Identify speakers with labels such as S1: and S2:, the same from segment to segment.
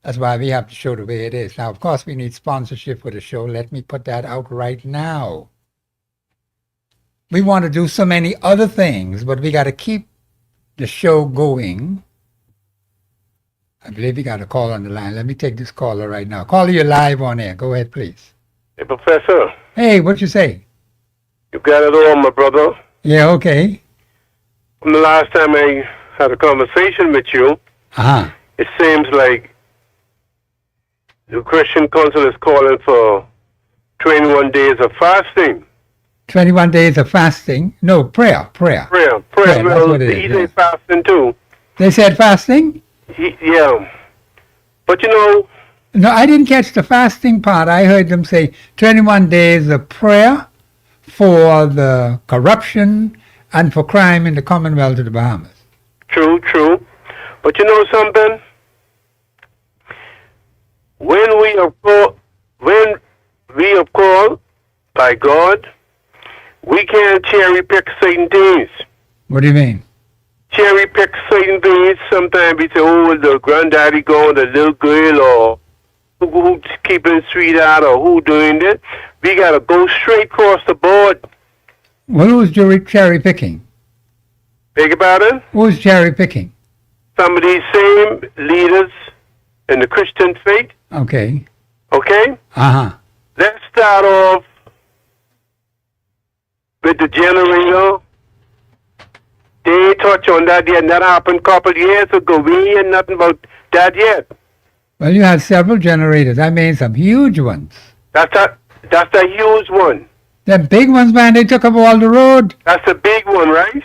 S1: That's why we have the show the way it is. Now, of course, we need sponsorship for the show. Let me put that out right now. We want to do so many other things, but we got to keep the show going. I believe we got a call on the line. Let me take this caller right now. Caller, you're live on air. Go ahead, please.
S2: Hey, Professor.
S1: Hey, what you say?
S2: You got it all, my brother.
S1: Yeah, okay.
S2: From the last time I had a conversation with you, it seems like the Christian Council is calling for 21 days of fasting.
S1: 21 days of fasting? No, prayer.
S2: Prayer.
S1: Well,
S2: Well,
S1: what it
S2: he
S1: is,
S2: said fasting too.
S1: They said fasting?
S2: Yeah. But you know...
S1: No, I didn't catch the fasting part. I heard them say 21 days of prayer for the corruption and for crime in the Commonwealth of the Bahamas.
S2: True. But you know something? When we are called by God, we can't cherry pick certain things.
S1: What do you mean?
S2: Cherry pick certain things. Sometimes we say, oh, the granddaddy going, the little girl, or who's keeping sweetheart, or who doing this. We got to go straight across the board.
S1: Well, who's cherry picking?
S2: Think about it.
S1: Who's cherry picking?
S2: Some of these same leaders in the Christian faith.
S1: Okay.
S2: Okay? Let's start off with the generator. They ain't touch on that yet. That happened a couple years ago. We ain't hear nothing about that yet.
S1: Well, you had several generators. I mean, some huge ones.
S2: That's a huge one.
S1: The big ones, man, they took up all the road.
S2: That's a big one, right?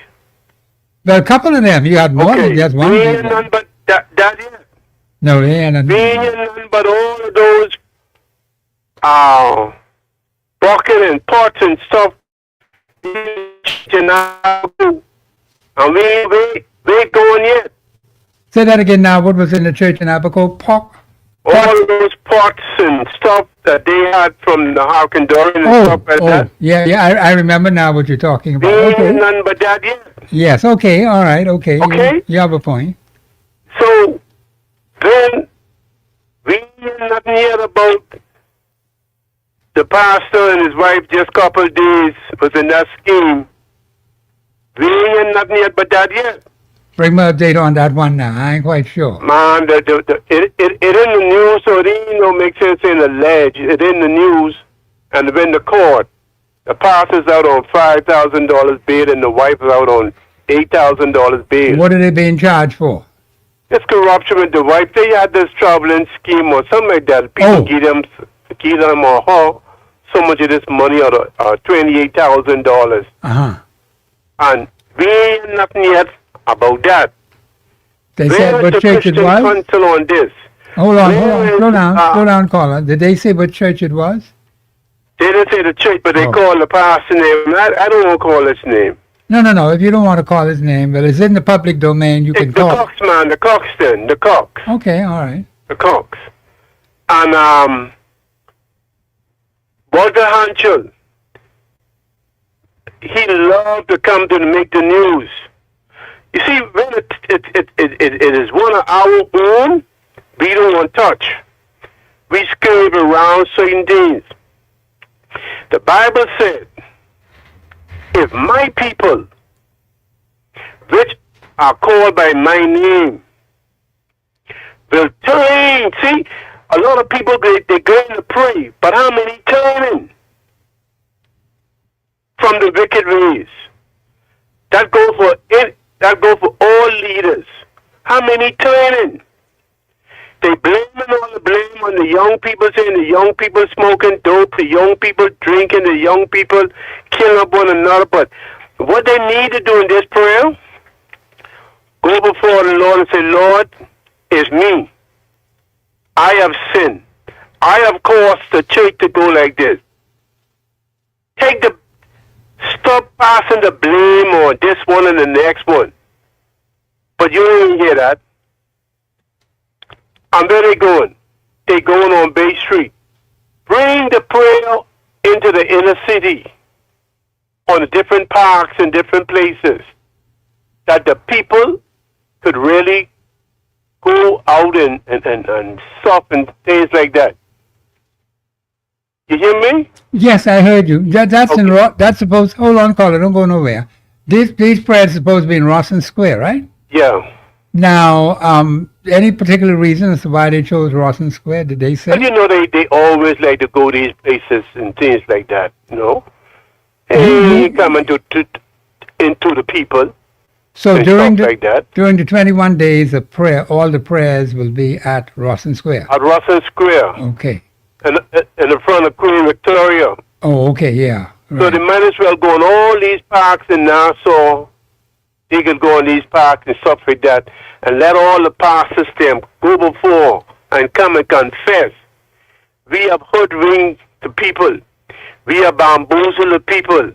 S1: Well, a couple of them. You had more than just one.
S2: We ain't none but that yet.
S1: No, they ain't none.
S2: We ain't none but all of those bucket and pots and stuff. And we ain't going yet.
S1: Say that again now. What was in the church in Abaco?
S2: All those pots and stuff that they had from the Harkendorian and stuff like that.
S1: Yeah, I remember now what you're talking about.
S2: We ain't none but that yet.
S1: Yes, okay, all right, okay.
S2: Okay?
S1: You have a point.
S2: So, then, we ain't nothing yet about the pastor and his wife just a couple of days was in that scheme. We ain't nothing yet but that yet.
S1: Bring me an update on that one now. I ain't quite sure.
S2: Man, it in the news, so it ain't no make sense in the ledge. It in the news and in the court. The pastor's out on $5,000 bail and the wife is out on $8,000 bail.
S1: What are they being charged for?
S2: It's corruption with the wife. They had this traveling scheme or something like that. People give them or her so much of this money or $28,000. And we ain't nothing yet about that.
S1: They said what church it was?
S2: Council on this.
S1: Hold on, slow down, caller. Did they say what church it was?
S2: They didn't say the church, but they called the pastor name. I don't want to call his name.
S1: No. If you don't want to call his name, but it's in the public domain, you can call.
S2: The Cox, man. The Coxton. The Cox.
S1: Okay, all right.
S2: The Cox. And, Walter Hanchel, he loved to come to make the news. You see, when it is one of our own, we don't want to touch. We scurry around certain things. The Bible said, if my people, which are called by my name, will turn. See, a lot of people, they're going to pray, but how many turning from the wicked ways? That goes for all leaders. How many turning? They blaming all the blame on the young people, saying the young people smoking dope, the young people drinking, the young people killing up one another. But what they need to do in this prayer, go before the Lord and say, Lord, it's me. I have sinned. I have caused the church to go like this. Stop passing the blame on this one and the next one. But you didn't hear that. And where they going? They going on Bay Street. Bring the prayer into the inner city, on the different parks and different places, that the people could really go out and soften things like that. You hear me?
S1: Yes, I heard you. That's in
S2: Okay.
S1: that's supposed. Hold on, caller. Don't go nowhere. These prayers are supposed to be in Rawson Square, right?
S2: Yeah.
S1: Now, any particular reason as to why they chose Rawson Square? Did they
S2: But
S1: say?
S2: you know, they always like to go these places and things like that, you know? Hey, coming into the people
S1: So
S2: and
S1: during
S2: stuff like that.
S1: during the 21 days of prayer, all the prayers will be at Rawson Square.
S2: At Russell Square,
S1: Okay.
S2: and in the front of Queen Victoria.
S1: Oh, okay. Yeah.
S2: So they
S1: Right.
S2: might as well go in all these parks in Nassau. They can go in these parks and stuff like that, and let all the pastors them go before and come and confess. We have hoodwinked the people. We have bamboozled the people.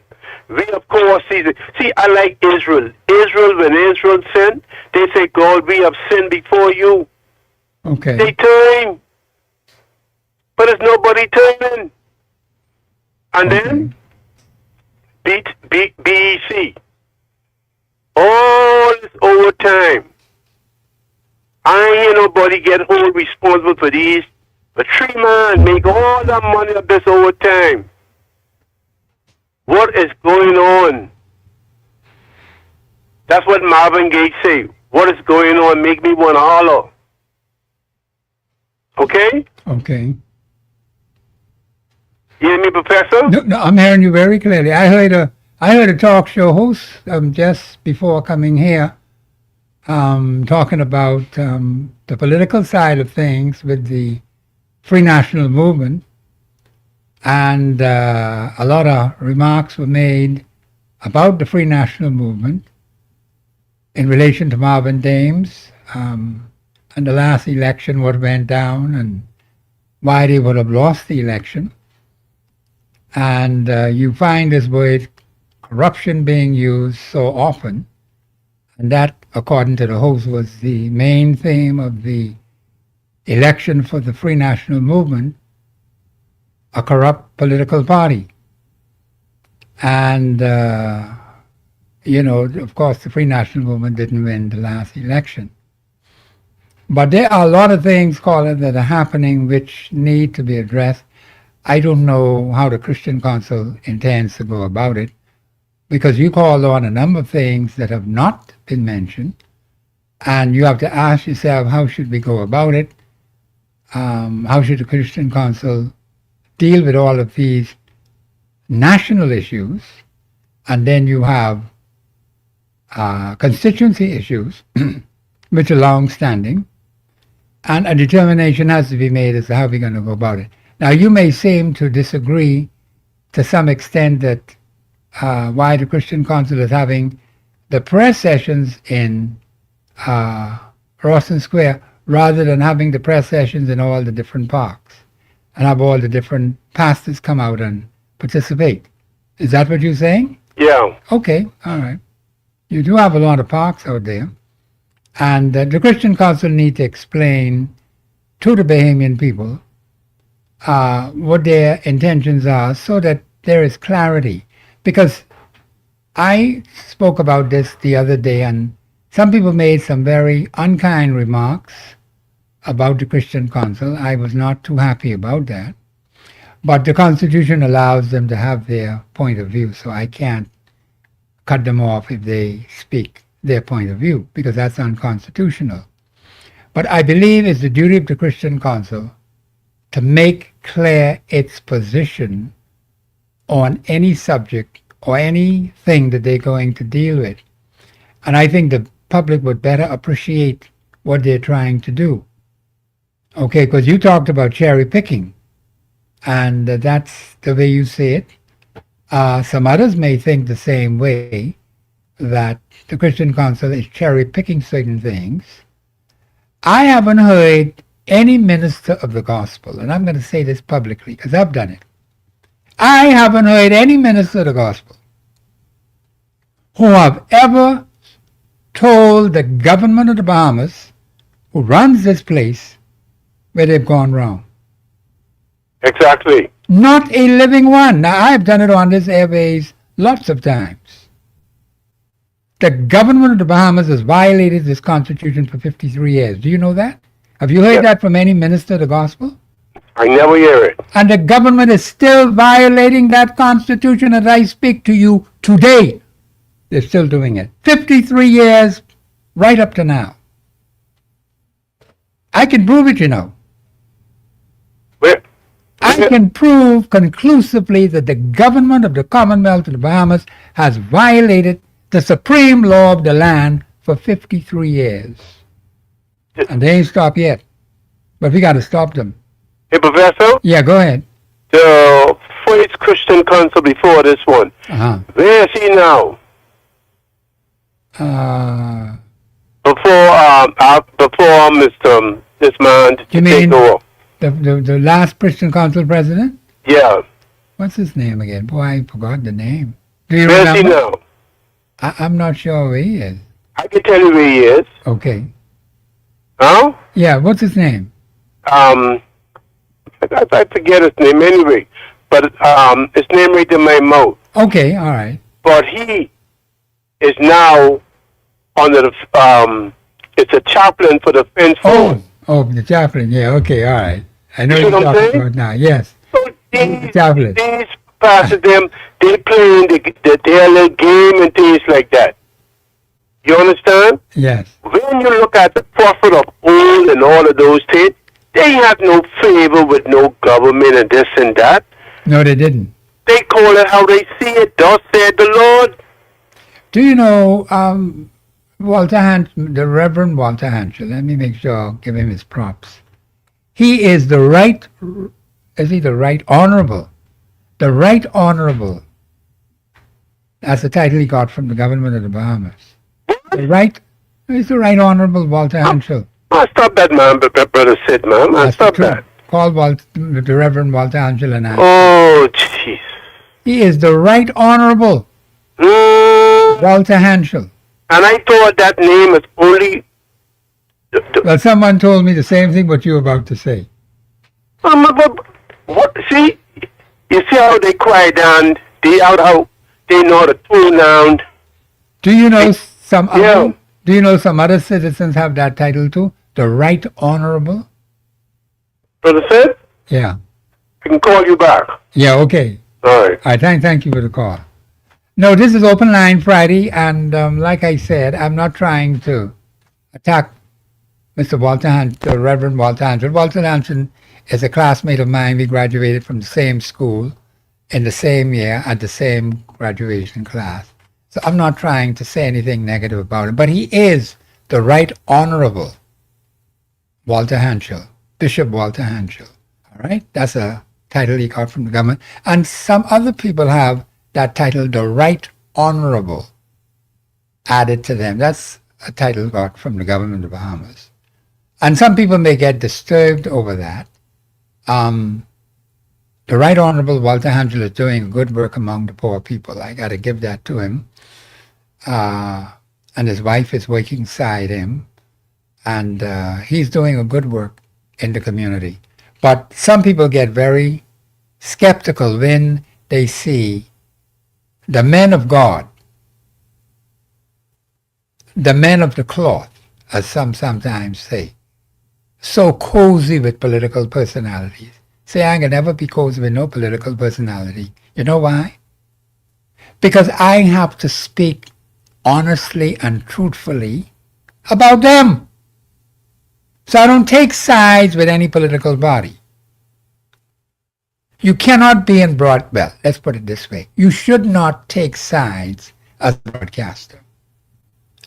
S2: We of course see. I like Israel. Israel, when Israel sinned, they say, "God, we have sinned before you."
S1: Okay.
S2: They turn, but there's nobody turning. And then BEC. All this overtime. I ain't hear nobody get hold responsible for these. But 3 man make all that money of this overtime. What is going on? That's what Marvin Gaye say. What is going on? Make me want to holler. Okay?
S1: Okay.
S2: You hear me, Professor?
S1: No, I'm hearing you very clearly. I heard a talk show host just before coming here talking about the political side of things with the Free National Movement, and a lot of remarks were made about the Free National Movement in relation to Marvin Dames and the last election, what went down, and why they would have lost the election. And you find this word corruption being used so often, and that, according to the host, was the main theme of the election for the Free National Movement, a corrupt political party. And, of course, the Free National Movement didn't win the last election. But there are a lot of things, caller, that are happening which need to be addressed. I don't know how the Christian Council intends to go about it, because you called on a number of things that have not been mentioned, and you have to ask yourself, how should we go about it? How should the Christian Council deal with all of these national issues? And then you have constituency issues, which are long-standing, and a determination has to be made as to how we're going to go about it. Now, you may seem to disagree to some extent that why the Christian Council is having the prayer sessions in Rawson Square rather than having the prayer sessions in all the different parks and have all the different pastors come out and participate. Is that what you're saying?
S2: Yeah.
S1: Okay, all right. You do have a lot of parks out there. And the Christian Council need to explain to the Bahamian people what their intentions are so that there is clarity. Because I spoke about this the other day, and some people made some very unkind remarks about the Christian Council. I was not too happy about that. But the Constitution allows them to have their point of view, so I can't cut them off if they speak their point of view, because that's unconstitutional. But I believe it's the duty of the Christian Council to make clear its position on any subject or anything that they're going to deal with. And I think the public would better appreciate what they're trying to do. Okay, because you talked about cherry picking, and that's the way you see it. Some others may think the same way, that the Christian Council is cherry picking certain things. I haven't heard any minister of the gospel, and I'm going to say this publicly because I've done it. I haven't heard any minister of the gospel who have ever told the government of the Bahamas, who runs this place, where they've gone wrong.
S2: Exactly.
S1: Not a living one. Now, I've done it on this airways lots of times. The government of the Bahamas has violated this constitution for 53 years. Do you know that? Have you heard
S2: Yeah.
S1: that from any minister of the gospel?
S2: I never hear it.
S1: And the government is still violating that constitution as I speak to you today. They're still doing it. 53 years, right up to now. I can prove it, you know.
S2: Where?
S1: I can prove conclusively that the government of the Commonwealth of the Bahamas has violated the supreme law of the land for 53 years. And they ain't stopped yet. But we got to stop them.
S2: Hey, Professor,
S1: Yeah, go ahead.
S2: the first Christian consul before this one,
S1: Uh-huh.
S2: where is he now? Before this man to
S1: You
S2: take
S1: mean-
S2: over.
S1: The last Christian consul president?
S2: Yeah.
S1: What's his name again? Boy, I forgot the name. Do you
S2: Where is he
S1: remember?
S2: now?
S1: I'm not sure where he is.
S2: I can tell you where he is.
S1: Okay.
S2: Huh?
S1: Yeah, what's his name?
S2: I forget his name anyway. But his name right in my mouth.
S1: Okay, all right.
S2: But he is now under the it's a chaplain for the French force.
S1: Oh, the chaplain. Yeah, okay, all right. I know
S2: You
S1: you're
S2: know what I'm
S1: talking
S2: saying?
S1: about now. Yes.
S2: So
S1: The chaplain.
S2: these pastors, they playing their little game and things like that. You understand?
S1: Yes.
S2: When you look at the prophet of old and all of those things, they have no favor with no government and this and that.
S1: No, they didn't.
S2: They call it how they see it. Thus said the Lord.
S1: Do you know the Reverend Walter Hanschel? Let me make sure I'll give him his props. He is the right honorable? The right honorable. That's the title he got from the government of the Bahamas. He's the right honorable Walter Hanschel.
S2: Stop that, man, brother Sid, man.
S1: That's the
S2: Stop
S1: truth.
S2: that.
S1: Call the Reverend Walter Hanschel and I.
S2: Oh, jeez.
S1: He is the right honorable Walter Hanschel.
S2: And I thought that name is only...
S1: Well, someone told me the same thing what you're about to say.
S2: What? See? You see how they cry down? How they know the tune down?
S1: Do you know some
S2: Yeah.
S1: other? Do you know some other citizens have that title too? The right honorable.
S2: Brother Sid,
S1: Yeah.
S2: I can call you back.
S1: Yeah. Okay.
S2: All right.
S1: I thank you for the call. No, this is Open Line Friday, and like I said, I'm not trying to attack Mr. The Reverend Walter Hansen. Walter Hansen is a classmate of mine. We graduated from the same school in the same year at the same graduation class. So I'm not trying to say anything negative about him, but he is the Right Honorable Walter Hanschel, Bishop Walter Hanschel. All right? That's a title he got from the government. And some other people have that title, the Right Honorable, added to them. That's a title got from the government of the Bahamas. And some people may get disturbed over that. The Right Honorable Walter Hanschel is doing good work among the poor people. I got to give that to him. And his wife is working beside him. And he's doing a good work in the community. But some people get very skeptical when they see the men of God, the men of the cloth, as some sometimes say, so cozy with political personalities. Say, I can never be cozy with no political personality. You know why? Because I have to speak honestly and truthfully about them. So I don't take sides with any political body. You cannot be in well, let's put it this way. You should not take sides as a broadcaster.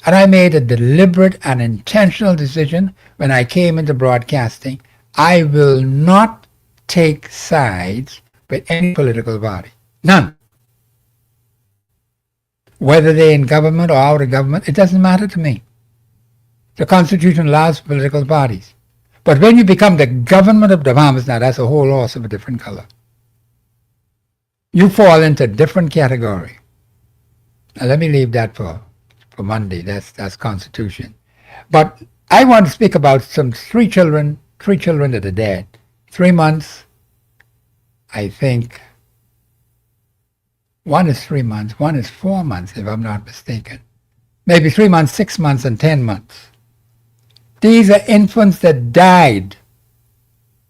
S1: And I made a deliberate and intentional decision when I came into broadcasting. I will not take sides with any political body. None. Whether they're in government or out of government, it doesn't matter to me. The Constitution allows for political parties. But when you become the government of the Bahamas, now that's a whole horse of a different color. You fall into a different category. Now let me leave that for Monday. That's Constitution. But I want to speak about three children that are dead. 3 months, I think. One is 3 months, one is 4 months, if I'm not mistaken. maybe 3 months, 6 months, and 10 months. These are infants that died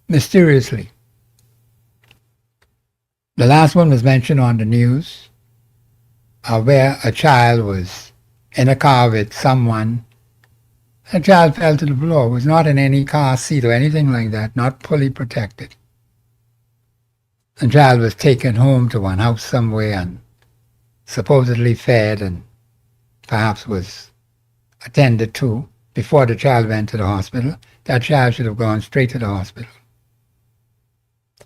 S1: mysteriously. The last one was mentioned on the news, where a child was in a car with someone. A child fell to the floor, was not in any car seat or anything like that, not fully protected. The child was taken home to one house somewhere and supposedly fed and perhaps was attended to before the child went to the hospital. That child should have gone straight to the hospital.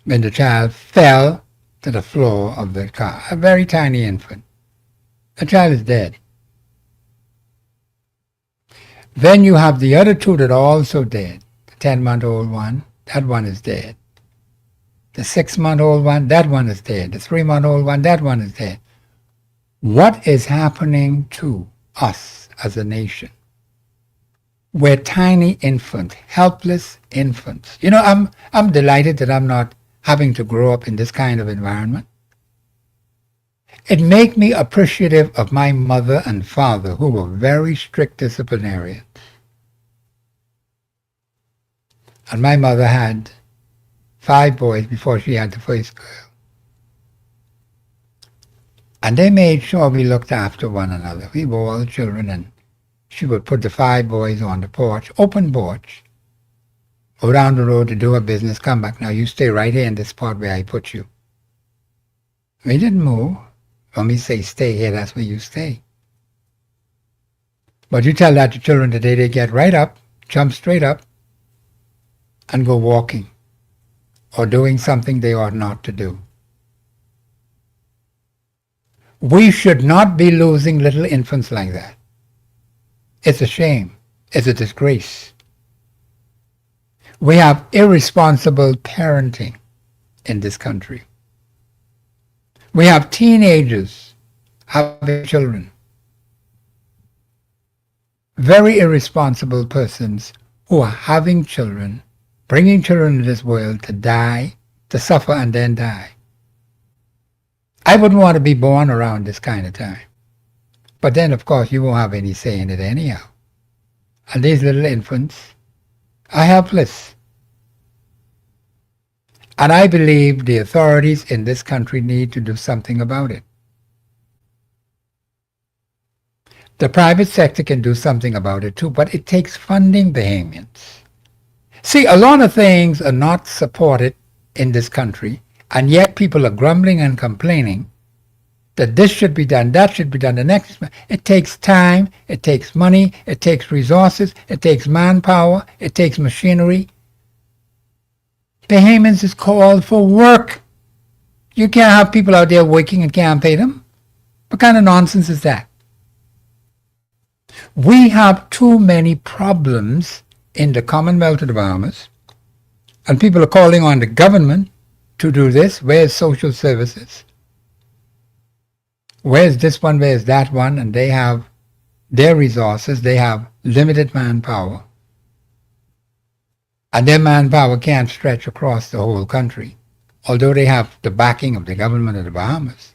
S1: When the child fell to the floor of the car, a very tiny infant, the child is dead. Then you have the other two that are also dead. The 10-month-old one, that one is dead. The 6-month-old one, that one is dead. The 3-month-old one, that one is dead. What is happening to us as a nation? We're tiny infants, helpless infants. You know, I'm delighted that I'm not having to grow up in this kind of environment. It made me appreciative of my mother and father, who were very strict disciplinarians. And my mother had 5 boys before she had the first girl. And they made sure we looked after one another. We were all children, and she would put the 5 boys on the porch, open porch, go down the road to do her business, come back. Now you stay right here in this spot where I put you. We didn't move. When we say stay here, that's where you stay. But you tell that to children today, they get right up, jump straight up, and go walking or doing something they ought not to do. We should not be losing little infants like that. It's a shame. It's a disgrace. We have irresponsible parenting in this country. We have teenagers having children. Very irresponsible persons who are having children, bringing children into this world to die, to suffer and then die. I wouldn't want to be born around this kind of time. But then, of course, you won't have any say in it anyhow. And these little infants are helpless. And I believe the authorities in this country need to do something about it. The private sector can do something about it too, but it takes funding Bahamians. See, a lot of things are not supported in this country, and yet people are grumbling and complaining that this should be done, that should be done, the next. It takes time, it takes money, it takes resources, it takes manpower, it takes machinery. Bahamians is called for work. You can't have people out there working and can't pay them. What kind of nonsense is that? We have too many problems in the Commonwealth of the Bahamas, and people are calling on the government to do this. Where's social services? Where's this one? Where's that one? And they have their resources. They have limited manpower. And their manpower can't stretch across the whole country, although they have the backing of the government of the Bahamas.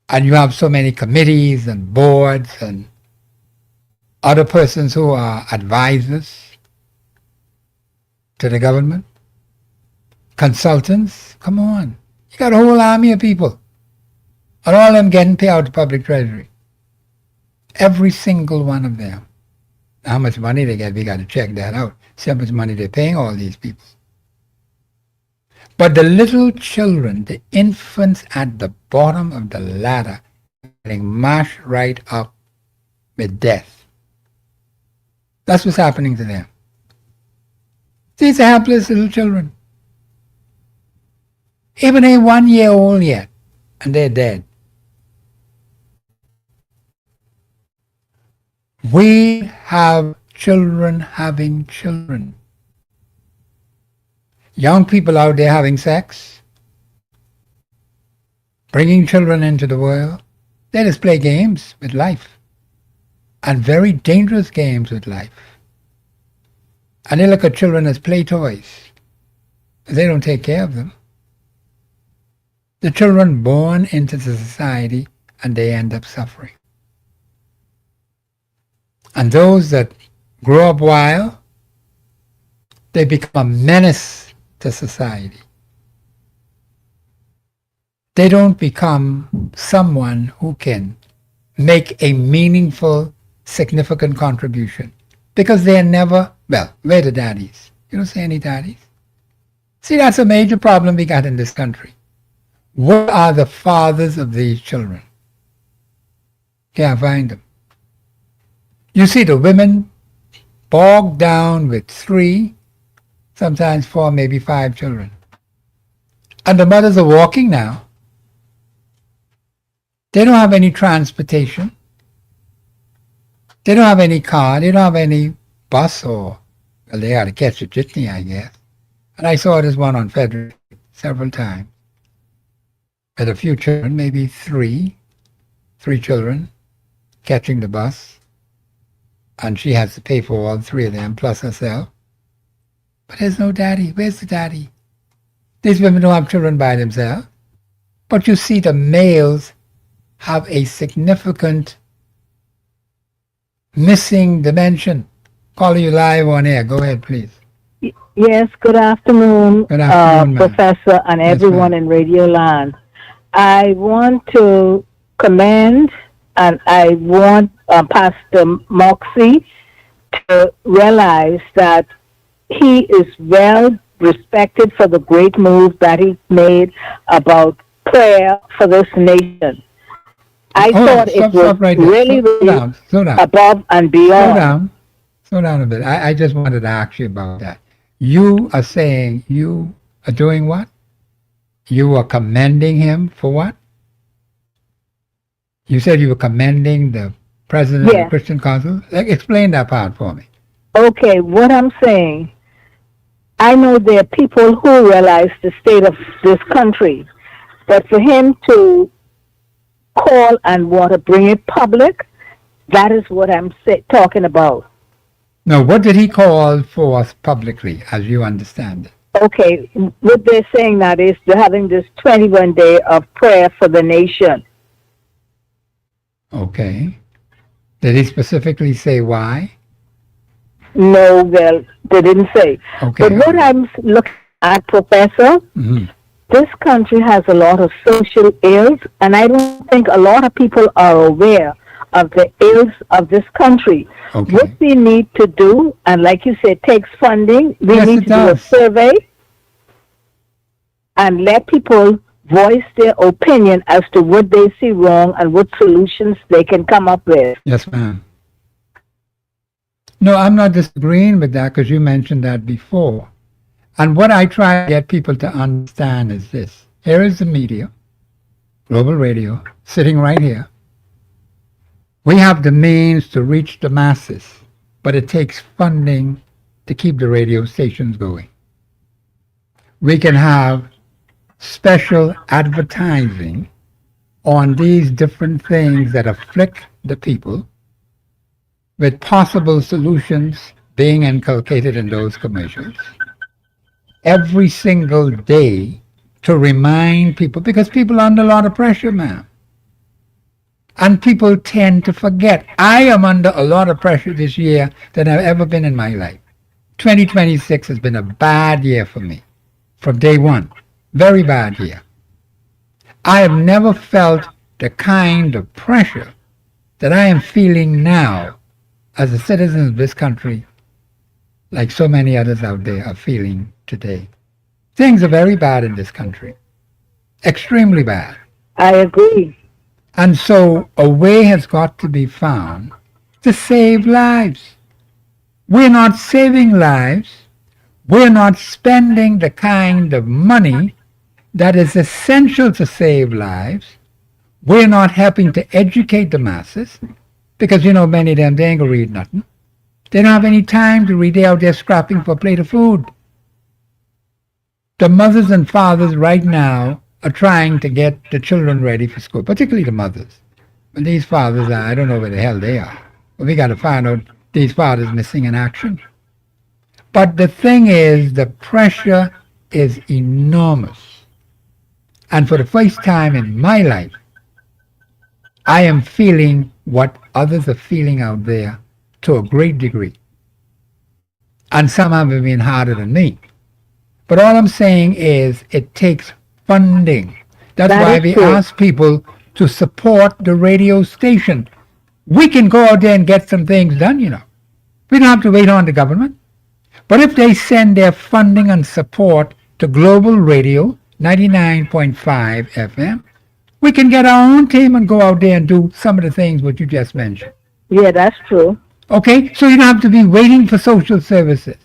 S1: And you have so many committees and boards and other persons who are advisors to the government, consultants. Come on. You got a whole army of people. And all of them getting paid out of the public treasury. Every single one of them. How much money they get, we got to check that out. See how much money they're paying all these people. But the little children, the infants at the bottom of the ladder, getting mashed right up with death. That's what's happening to them. These are helpless little children. Even they 1 year old yet, and they're dead. We have children having children. Young people out there having sex, bringing children into the world. They just play games with life, and very dangerous games with life. And they look at children as play toys. They don't take care of them. The children born into the society, and they end up suffering. And those that grow up wild, they become a menace to society. They don't become someone who can make a meaningful, significant contribution because they're never, well, where are the daddies? You don't see any daddies. See, that's a major problem we got in this country. What are the fathers of these children? Can't find them. You see the women bogged down with 3, sometimes 4, maybe 5 children. And the mothers are walking now. They don't have any transportation. They don't have any car. They don't have any bus or, well, they had to catch a jitney, I guess. And I saw this one on Federal several times. With a few children, maybe 3 children catching the bus. And she has to pay for all 3 of them, plus herself. But there's no daddy. Where's the daddy? These women don't have children by themselves. But you see the males have a significant missing dimension. Calling you live on air. Go ahead, please.
S3: Yes, good afternoon,
S1: Good afternoon, ma'am.
S3: Professor, and
S1: Yes,
S3: everyone
S1: ma'am.
S3: in Radio Land. I want to commend and I want Pastor Moxie to realize that he is well respected for the great move that he made about prayer for this nation. I thought it was
S1: Stop right there.
S3: really,
S1: Slow
S3: really
S1: down. Slow down.
S3: above and
S1: Slow
S3: beyond.
S1: down. Slow down a bit. I just wanted to ask you about that. You are saying you are doing what? You are commending him for what? You said you were commending the president of the
S3: Yes.
S1: Christian Council. Explain that part for me.
S3: Okay, what I'm saying, I know there are people who realize the state of this country, but for him to call and want to bring it public, that is what I'm talking about.
S1: No, what did he call for us publicly, as you understand it?
S3: Okay, what they're saying that is they're having this 21 day of prayer for the nation.
S1: Okay. Did he specifically say why?
S3: No, well, they didn't say.
S1: Okay.
S3: But what I'm looking at, Professor,
S1: Mhm.
S3: this country has a lot of social ills, and I don't think a lot of people are aware of the ills of this country.
S1: Okay.
S3: What we need to do, and like you said, takes funding, we
S1: Yes,
S3: need
S1: it
S3: to do a
S1: does.
S3: survey and let people voice their opinion as to what they see wrong and what solutions they can come up with.
S1: Yes, ma'am. No, I'm not disagreeing with that because you mentioned that before. And what I try to get people to understand is this. Here is the media, global radio, sitting right here. We have the means to reach the masses, but it takes funding to keep the radio stations going. We can have special advertising on these different things that afflict the people, with possible solutions being inculcated in those commercials every single day to remind people, because people are under a lot of pressure, ma'am. And people tend to forget. I am under a lot of pressure this year than I've ever been in my life. 2026 has been a bad year for me from day one. Very bad year. I have never felt the kind of pressure that I am feeling now as a citizen of this country, like so many others out there are feeling today. Things are very bad in this country. Extremely bad.
S3: I agree.
S1: And so a way has got to be found to save lives. We're not saving lives. We're not spending the kind of money that is essential to save lives. We're not helping to educate the masses because, you know, many of them, they ain't gonna read nothing. They don't have any time to read. They're out there scrapping for a plate of food. The mothers and fathers right now are trying to get the children ready for school, particularly the mothers. And these fathers, I don't know where the hell they are. But we got to find out these fathers missing in action. But the thing is, the pressure is enormous. And for the first time in my life, I am feeling what others are feeling out there to a great degree. And some have been harder than me. But all I'm saying is it takes funding. That's
S3: That
S1: why
S3: is
S1: we
S3: true.
S1: ask people to support the radio station. We can go out there and get some things done, you know. We don't have to wait on the government. But if they send their funding and support to Global Radio 99.5 FM, we can get our own team and go out there and do some of the things what you just mentioned.
S3: Yeah, that's true.
S1: Okay? So you don't have to be waiting for social services.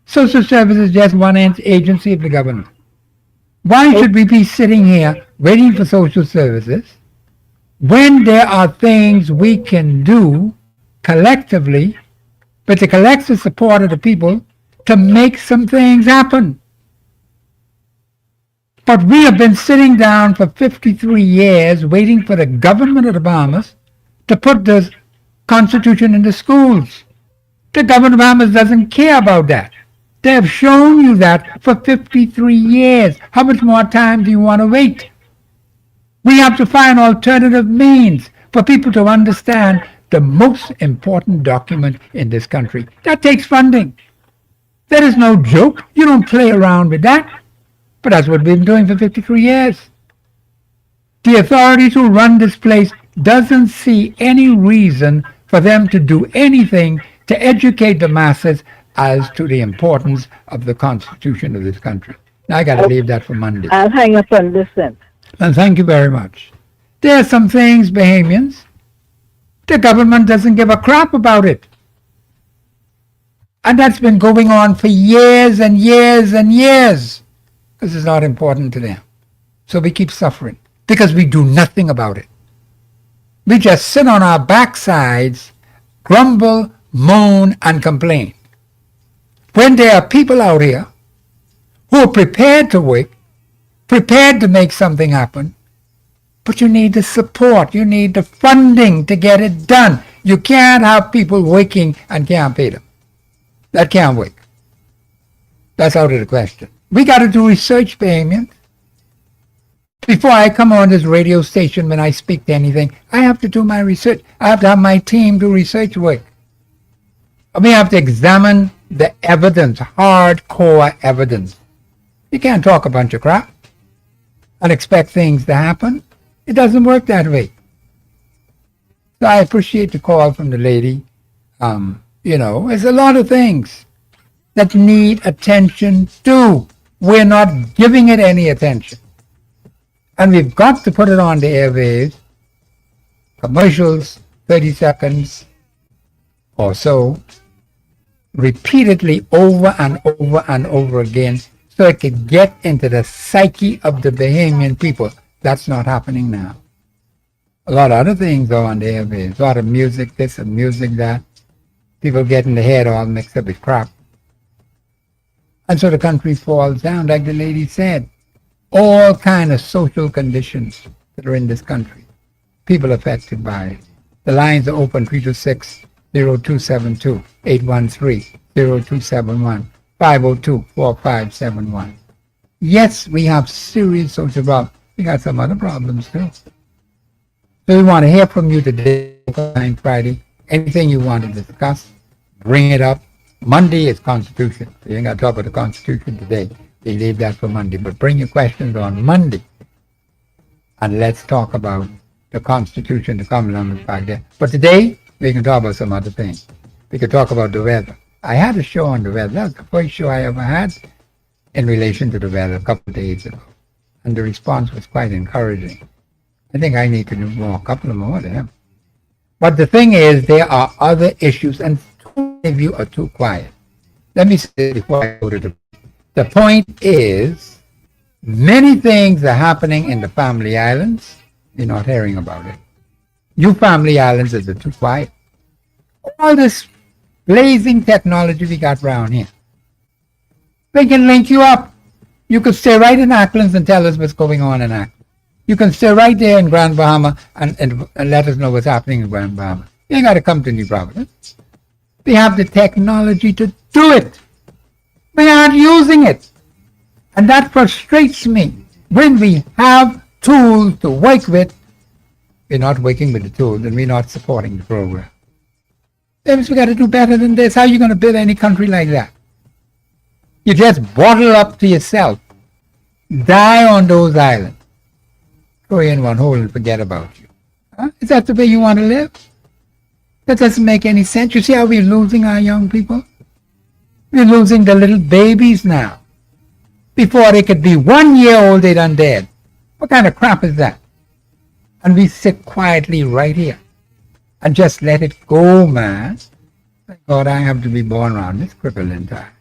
S1: Social services is just one agency of the government. Why should we be sitting here waiting for social services when there are things we can do collectively with the collective support of the people to make some things happen? But we have been sitting down for 53 years waiting for the government of the Bahamas to put the Constitution in the schools. The government of Bahamas doesn't care about that. They have shown you that for 53 years. How much more time do you want to wait? We have to find alternative means for people to understand the most important document in this country. That takes funding. That is no joke. You don't play around with that. But that's what we've been doing for 53 years. The authorities who run this place doesn't see any reason for them to do anything to educate the masses as to the importance of the Constitution of this country. Now I got to leave that for Monday.
S3: I'll hang up and listen.
S1: And thank you very much. There are some things, Bahamians, the government doesn't give a crap about it. And that's been going on for years and years and years because it's not important to them. So we keep suffering because we do nothing about it. We just sit on our backsides, grumble, moan, and complain. When there are people out here who are prepared to work, prepared to make something happen, but you need the support, you need the funding to get it done. You can't have people working and can't pay them. That can't work. That's out of the question. We got to do research, Bahamians. Before I come on this radio station, when I speak to anything, I have to do my research. I have to have my team do research work. We have to examine the evidence, hardcore evidence. You can't talk a bunch of crap and expect things to happen. It doesn't work that way. So I appreciate the call from the lady. There's a lot of things that need attention too. We're not giving it any attention. And we've got to put it on the airwaves, commercials, 30 seconds or so, repeatedly over and over and over again, so it could get into the psyche of the Bahamian people. That's not happening now. A lot of other things are on the airwaves, a lot of music this and music that. People getting their head all mixed up with crap. And so the country falls down, like the lady said. All kind of social conditions that are in this country. People affected by it. The lines are open 326-0272, 813-0271, 502-4571. Yes, we have serious social problems. We got some other problems too. So we want to hear from you today, Friday. Anything you want to discuss, bring it up. Monday is Constitution. So you ain't got to talk about the Constitution today. We leave that for Monday. But bring your questions on Monday. And let's talk about the Constitution, the common language back there. But today, we can talk about some other things. We could talk about the weather. I had a show on the weather. That was the first show I ever had in relation to the weather a couple of days ago. And the response was quite encouraging. I think I need to do a couple of more of them. But the thing is, there are other issues, and too many of you are too quiet. Let me say this before I go to the point is, many things are happening in the Family Islands. You're not hearing about it. You Family Islands are too quiet. All this blazing technology we got around here. They can link you up. You could stay right in Auckland and tell us what's going on in Auckland. You can stay right there in Grand Bahama and let us know what's happening in Grand Bahama. You ain't got to come to New Providence. We have the technology to do it. We aren't using it. And that frustrates me. When we have tools to work with, we're not working with the tools and we're not supporting the program. We got to do better than this. How are you going to build any country like that? You just bottle up to yourself. Die on those islands. Throw you in one hole and forget about you. Huh? Is that the way you want to live? That doesn't make any sense. You see how we're losing our young people? We're losing the little babies now. Before they could be 1 year old, they done dead. What kind of crap is that? And we sit quietly right here and just let it go, man. Thank God I have to be born around this crippling time.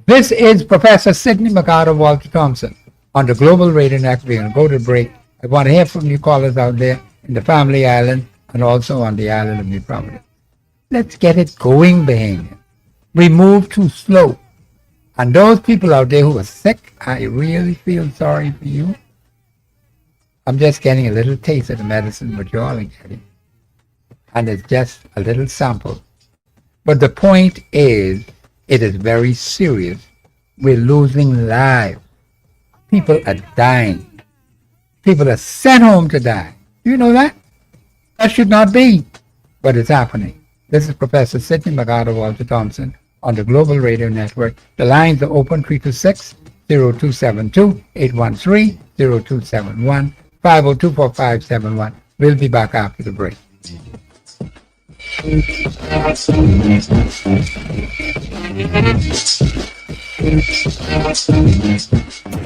S1: This is Professor Sidney McArthur Walter Thompson on the Global Radio Network. We're going to go to break. I want to hear from you callers out there in the Family Island and also on the island of New Providence. Let's get it going, Bahamian. We move too slow. And those people out there who are sick, I really feel sorry for you. I'm just getting a little taste of the medicine, but you're all getting. And it's just a little sample. But the point is, it is very serious. We're losing lives. People are dying. People are sent home to die. Do you know that? That should not be, but it's happening. This is Professor Sidney McArthur Walter Thompson on the Global Radio Network. The lines are open 326-0272, 813-0271, 502-4571. We'll be back after the break.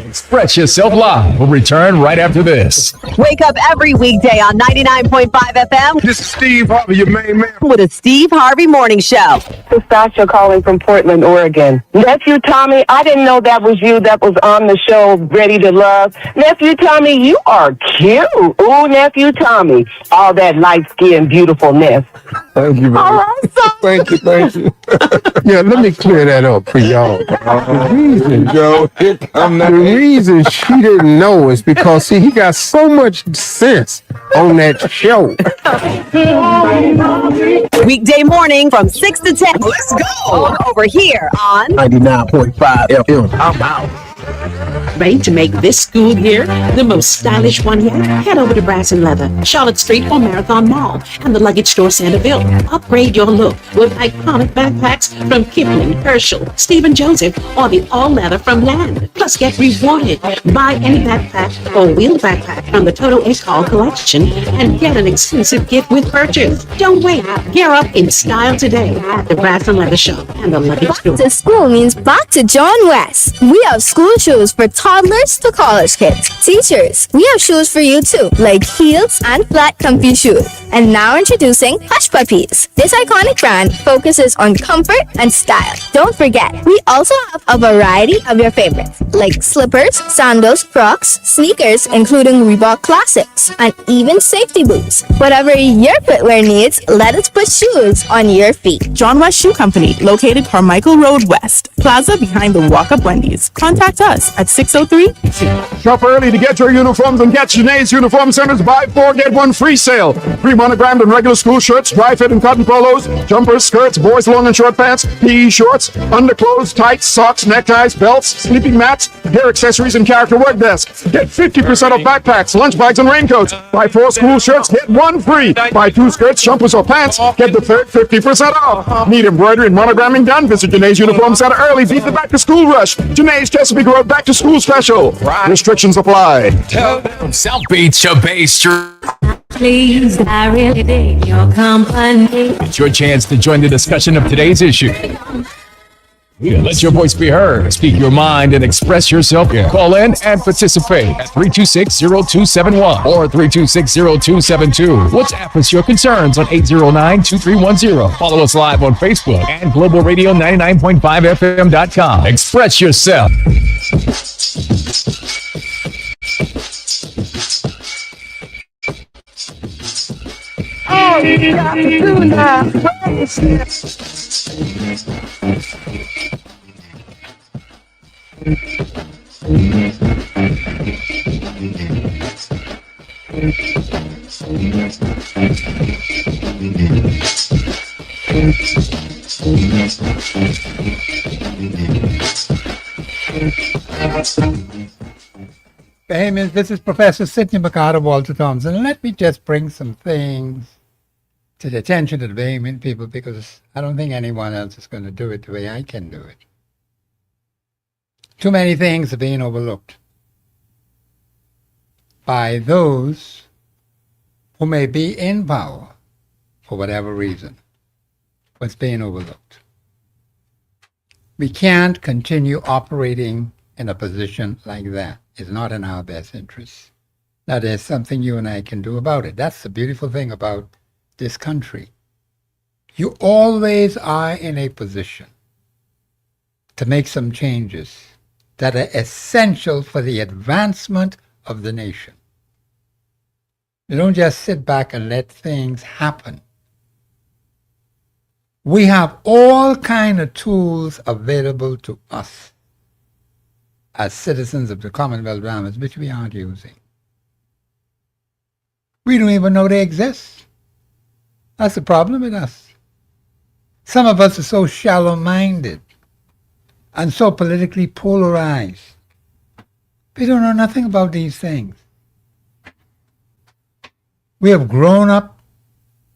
S4: Express Yourself Live will return right after this.
S5: Wake up every weekday on 99.5 FM
S2: This is Steve Harvey, your main man.
S5: with a Steve Harvey Morning Show.
S6: This is Sasha calling from Portland, Oregon. Nephew Tommy, I didn't know that was you that was on the show, Ready to Love. Nephew Tommy, you are cute. Ooh, Nephew Tommy. All that light-skinned beautifulness.
S7: Thank you,
S6: All
S7: man.
S6: right, so
S7: Thank you. Yeah, let me clear that up for y'all. The reason she didn't know is because, see, he got so much sense on that show.
S5: Weekday morning from 6 to 10. Let's go. Over here on
S7: 99.5 FM.
S5: I'm out.
S8: Ready to make this school year the most stylish one yet? Head over to Brass and Leather, Charlotte Street or Marathon Mall, and the Luggage Store Centerville. Upgrade your look with iconic backpacks from Kipling, Herschel, Stephen Joseph, or the all-leather from Land. Plus, get rewarded. Buy any backpack or wheeled backpack from the Toto Ecol collection and get an exclusive gift with purchase. Don't wait. Gear up in style today at the Brass and Leather Shop and the Luggage Store.
S9: To school means back to John West. We have school shoes for toddlers to college kids. Teachers, we have shoes for you too, like heels and flat comfy shoes. And now introducing Hush Puppies. This iconic brand focuses on comfort and style. Don't forget, we also have a variety of your favorites, like slippers, sandals, Crocs, sneakers, including Reebok Classics, and even safety boots. Whatever your footwear needs, let us put shoes on your feet.
S10: John West Shoe Company, located Carmichael Road West, Plaza behind the Walk-Up Wendy's. Contact us at 603.
S4: Shop early to get your uniforms and get Janae's Uniform Center's buy 4 get 1 free sale. Free monogrammed and regular school shirts, dry fit and cotton polos, jumpers, skirts, boys long and short pants, PE shorts, underclothes, tights, socks, neckties, belts, sleeping mats, hair accessories, and character work desks. Get 50% off backpacks, lunch bags, and raincoats. Buy 4 school shirts, get 1 free. Buy 2 skirts, jumpers, or pants, get the third 50% off. Need embroidery and monogramming done? Visit Janae's Uniform Center early. Beat the back to school rush. Janae's Chesapeake Road back to school special. Restrictions apply.
S11: South Beach, Bay Street.
S12: Please, I really dig your company.
S4: It's your chance to join the discussion of today's issue. Let your voice be heard. Speak your mind and express yourself. Call in and participate at 326-0271 or 326-0272. WhatsApp us your concerns on 809-2310. Follow us live on Facebook and globalradio99.5fm.com. Express yourself.
S6: all you got to do now is
S1: Bahamians, this is Professor Sidney McArthur Walter Thompson, and let me just bring some things to the attention of the Bahamian people, because I don't think anyone else is going to do it the way I can do it. Too many things are being overlooked by those who may be in power for whatever reason. What's being overlooked? We can't continue operating in a position like that. It's not in our best interest. Now, there's something you and I can do about it. That's the beautiful thing about this country. You always are in a position to make some changes that are essential for the advancement of the nation. You don't just sit back and let things happen. We have all kind of tools available to us as citizens of the Commonwealth of Bahamas, which we aren't using. We don't even know they exist. That's the problem with us. Some of us are so shallow-minded and so politically polarized. We don't know nothing about these things. We have grown up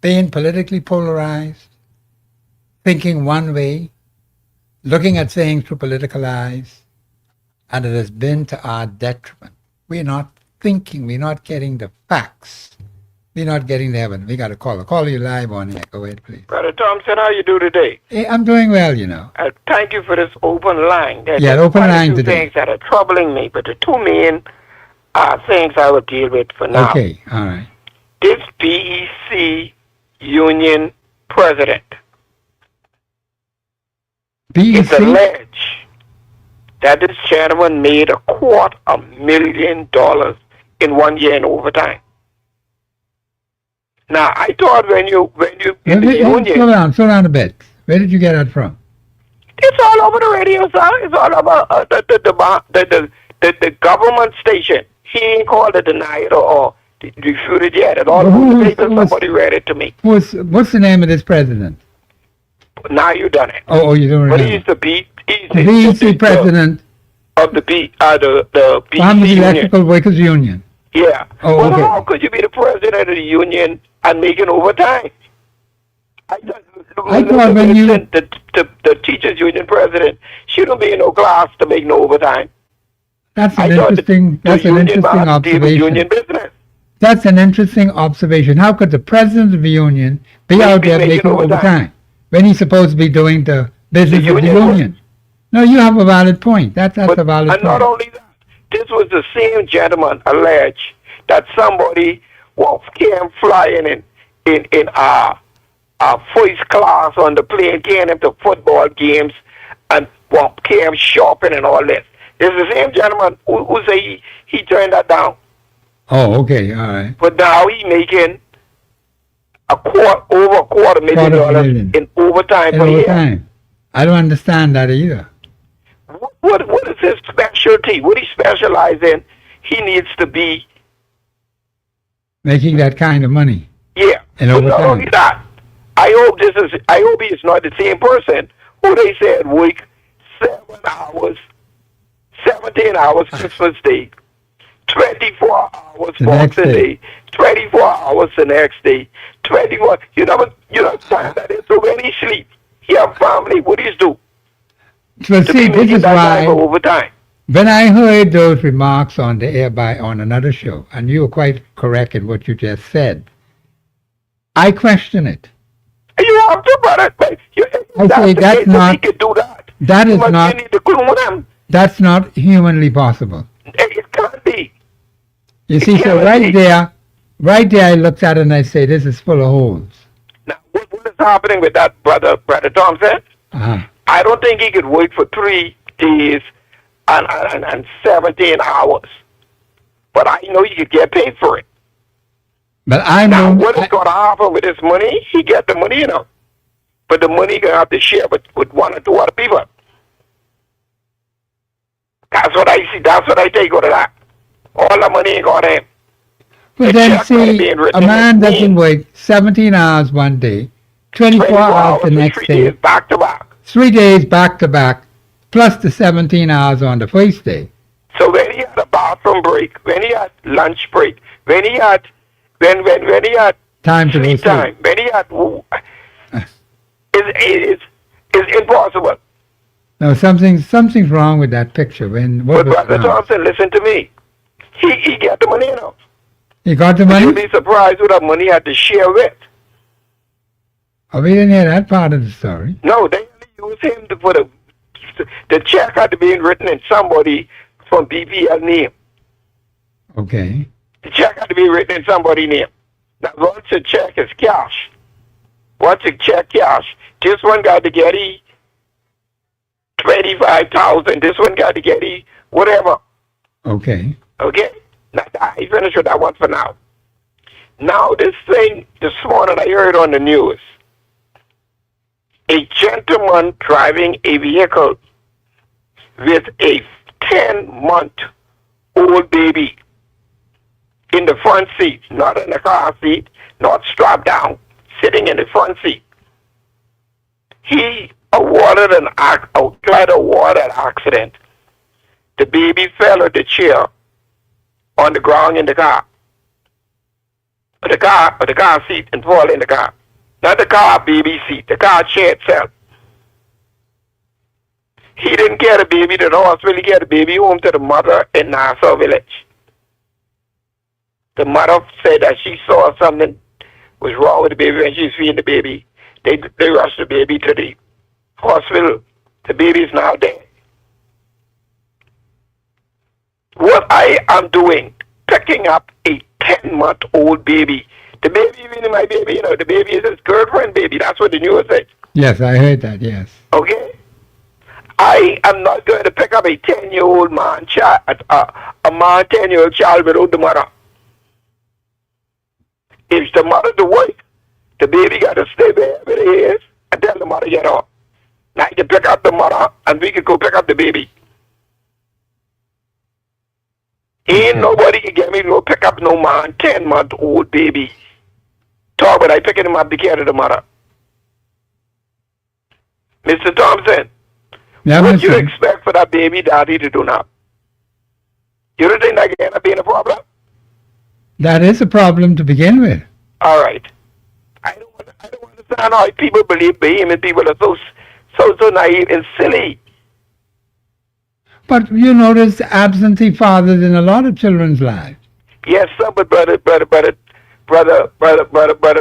S1: being politically polarized, thinking one way, looking at things through political eyes, and it has been to our detriment. We're not thinking, we're not getting the facts, we're not getting the evidence. We got a caller. Call you live on here. Go ahead, please.
S13: Brother Thompson, how you do today?
S1: Hey, I'm doing well, you know.
S13: Thank you for this open line. There's
S1: open
S13: quite
S1: line
S13: a few
S1: today.
S13: things that are troubling me, but the two main things I will deal with for now.
S1: Okay, all right.
S13: This BEC union president is alleged that this gentleman made $250,000 in 1 year in overtime. Now, I thought when you in the union,
S1: slow down a bit. Where did you get that from?
S13: it's all over the radio, sir. It's all over the government station. He ain't called it denied or refuted yet. It's all over the paper. Somebody read it to me.
S1: What's the name of this president?
S13: Now you done it.
S1: Oh, you don't
S13: But
S1: remember.
S13: he's the
S1: BEC president
S13: of the BEC
S1: Bahamas
S13: union.
S1: Electrical Workers Union.
S13: Yeah.
S1: Oh,
S13: Well,
S1: okay.
S13: how could you be the president of the union and making overtime?
S1: I thought when you...
S13: The teachers union president shouldn't be in no class to make no overtime.
S1: That's an interesting observation.
S13: Union business.
S1: That's an interesting observation. How could the president of the union be out there making overtime when he's supposed to be doing the business of the union? No, you have a valid point. That's a valid point.
S13: And not only that, this was the same gentleman alleged that somebody came flying in our first class on the plane, came him to football games and came shopping and all this. It's the same gentleman who say he turned that down.
S1: Oh, okay, all right.
S13: But now he making over $250,000 in overtime per year.
S1: I don't understand that either.
S13: What is his specialty? What he specialize in? He needs to be
S1: Making that kind of money.
S13: Yeah.
S1: And
S13: But not
S1: overtime.
S13: only that, I hope he is not the same person who they said work 7 hours, 17 hours Christmas Day, 24 hours Boxing Day, 24 hours the next day, 24. You know time that is. So when he sleep, he have family. What he's do?
S1: So see, this is why
S13: overtime.
S1: when I heard those remarks on the air on another show, and you were quite correct in what you just said, I question it.
S13: You have to, brother.
S1: I say that's not.
S13: He can do that.
S1: That is
S13: But
S1: not.
S13: you need to clone him.
S1: That's not humanly possible.
S13: It can't be.
S1: You see, so right there, I looked at it and I say, this is full of holes.
S13: Now, what is happening with that, brother Thompson?
S1: Uh-huh.
S13: I don't think he could work for 3 days and 17 hours. But I know he could get paid for it.
S1: But I
S13: Now,
S1: know.
S13: what is going to happen with his money? He get the money, But the money going to have to share with 1 or 2 other people. That's what I see. That's what I take out of that. All the money ain't going to him.
S1: But then see, a man doesn't work 17 hours one day, 24 hours the next day,
S13: back to back.
S1: 3 days back to back, plus the 17 hours on the first day.
S13: So when he had a bathroom break, when he had lunch break, when he had
S1: time to go
S13: sleep
S1: sleep.
S13: time. When he had is impossible.
S1: No, something's wrong with that picture.
S13: But Brother Thompson, listen to me. He got the money now.
S1: He got the money?
S13: You'll be surprised with the money he had to share with.
S1: Oh, we didn't hear that part of the story.
S13: No, they only used him to put the check had to be written in somebody from BPL name.
S1: Okay.
S13: The check had to be written in somebody's name. Now, once a check is cash, once a check cash, this one got to get 25,000. This one got to get whatever.
S1: Okay.
S13: Okay? Now, I finished with that one for now. Now, this thing, this morning I heard on the news, a gentleman driving a vehicle with a 10-month-old baby in the front seat, not in the car seat, not strapped down, sitting in the front seat. He avoided an accident. The baby fell on the chair on the ground in the car. The car seat and fall in the car. Not the car baby seat, the car chair itself. He didn't get the baby to the hospital, he got the baby home to the mother in Nassau Village. The mother said that she saw something was wrong with the baby when she was feeding the baby. They rushed the baby to the hospital. The baby is now dead. What I am doing, picking up a 10-month-old baby. The baby, even my baby, the baby is his girlfriend baby. That's what the news said.
S1: Yes, I heard that, yes.
S13: Okay? I am not going to pick up a 10-year-old man, child, a man 10-year-old child without the mother. If the mother to work, the baby got to stay wherever it is until the mother get off. Now you can pick up the mother and we can go pick up the baby. Ain't nobody can get me to go pick up no man 10-month-old baby. Talk about I picking him up to care of the mother. Mr. Thompson, what you expect for that baby daddy to do now? You don't think that can end up being a problem?
S1: That is a problem to begin with.
S13: All right. I don't understand how people believe Bahamian people are so naive and silly.
S1: But there's absentee fathers in a lot of children's lives.
S13: Yes, sir, but brother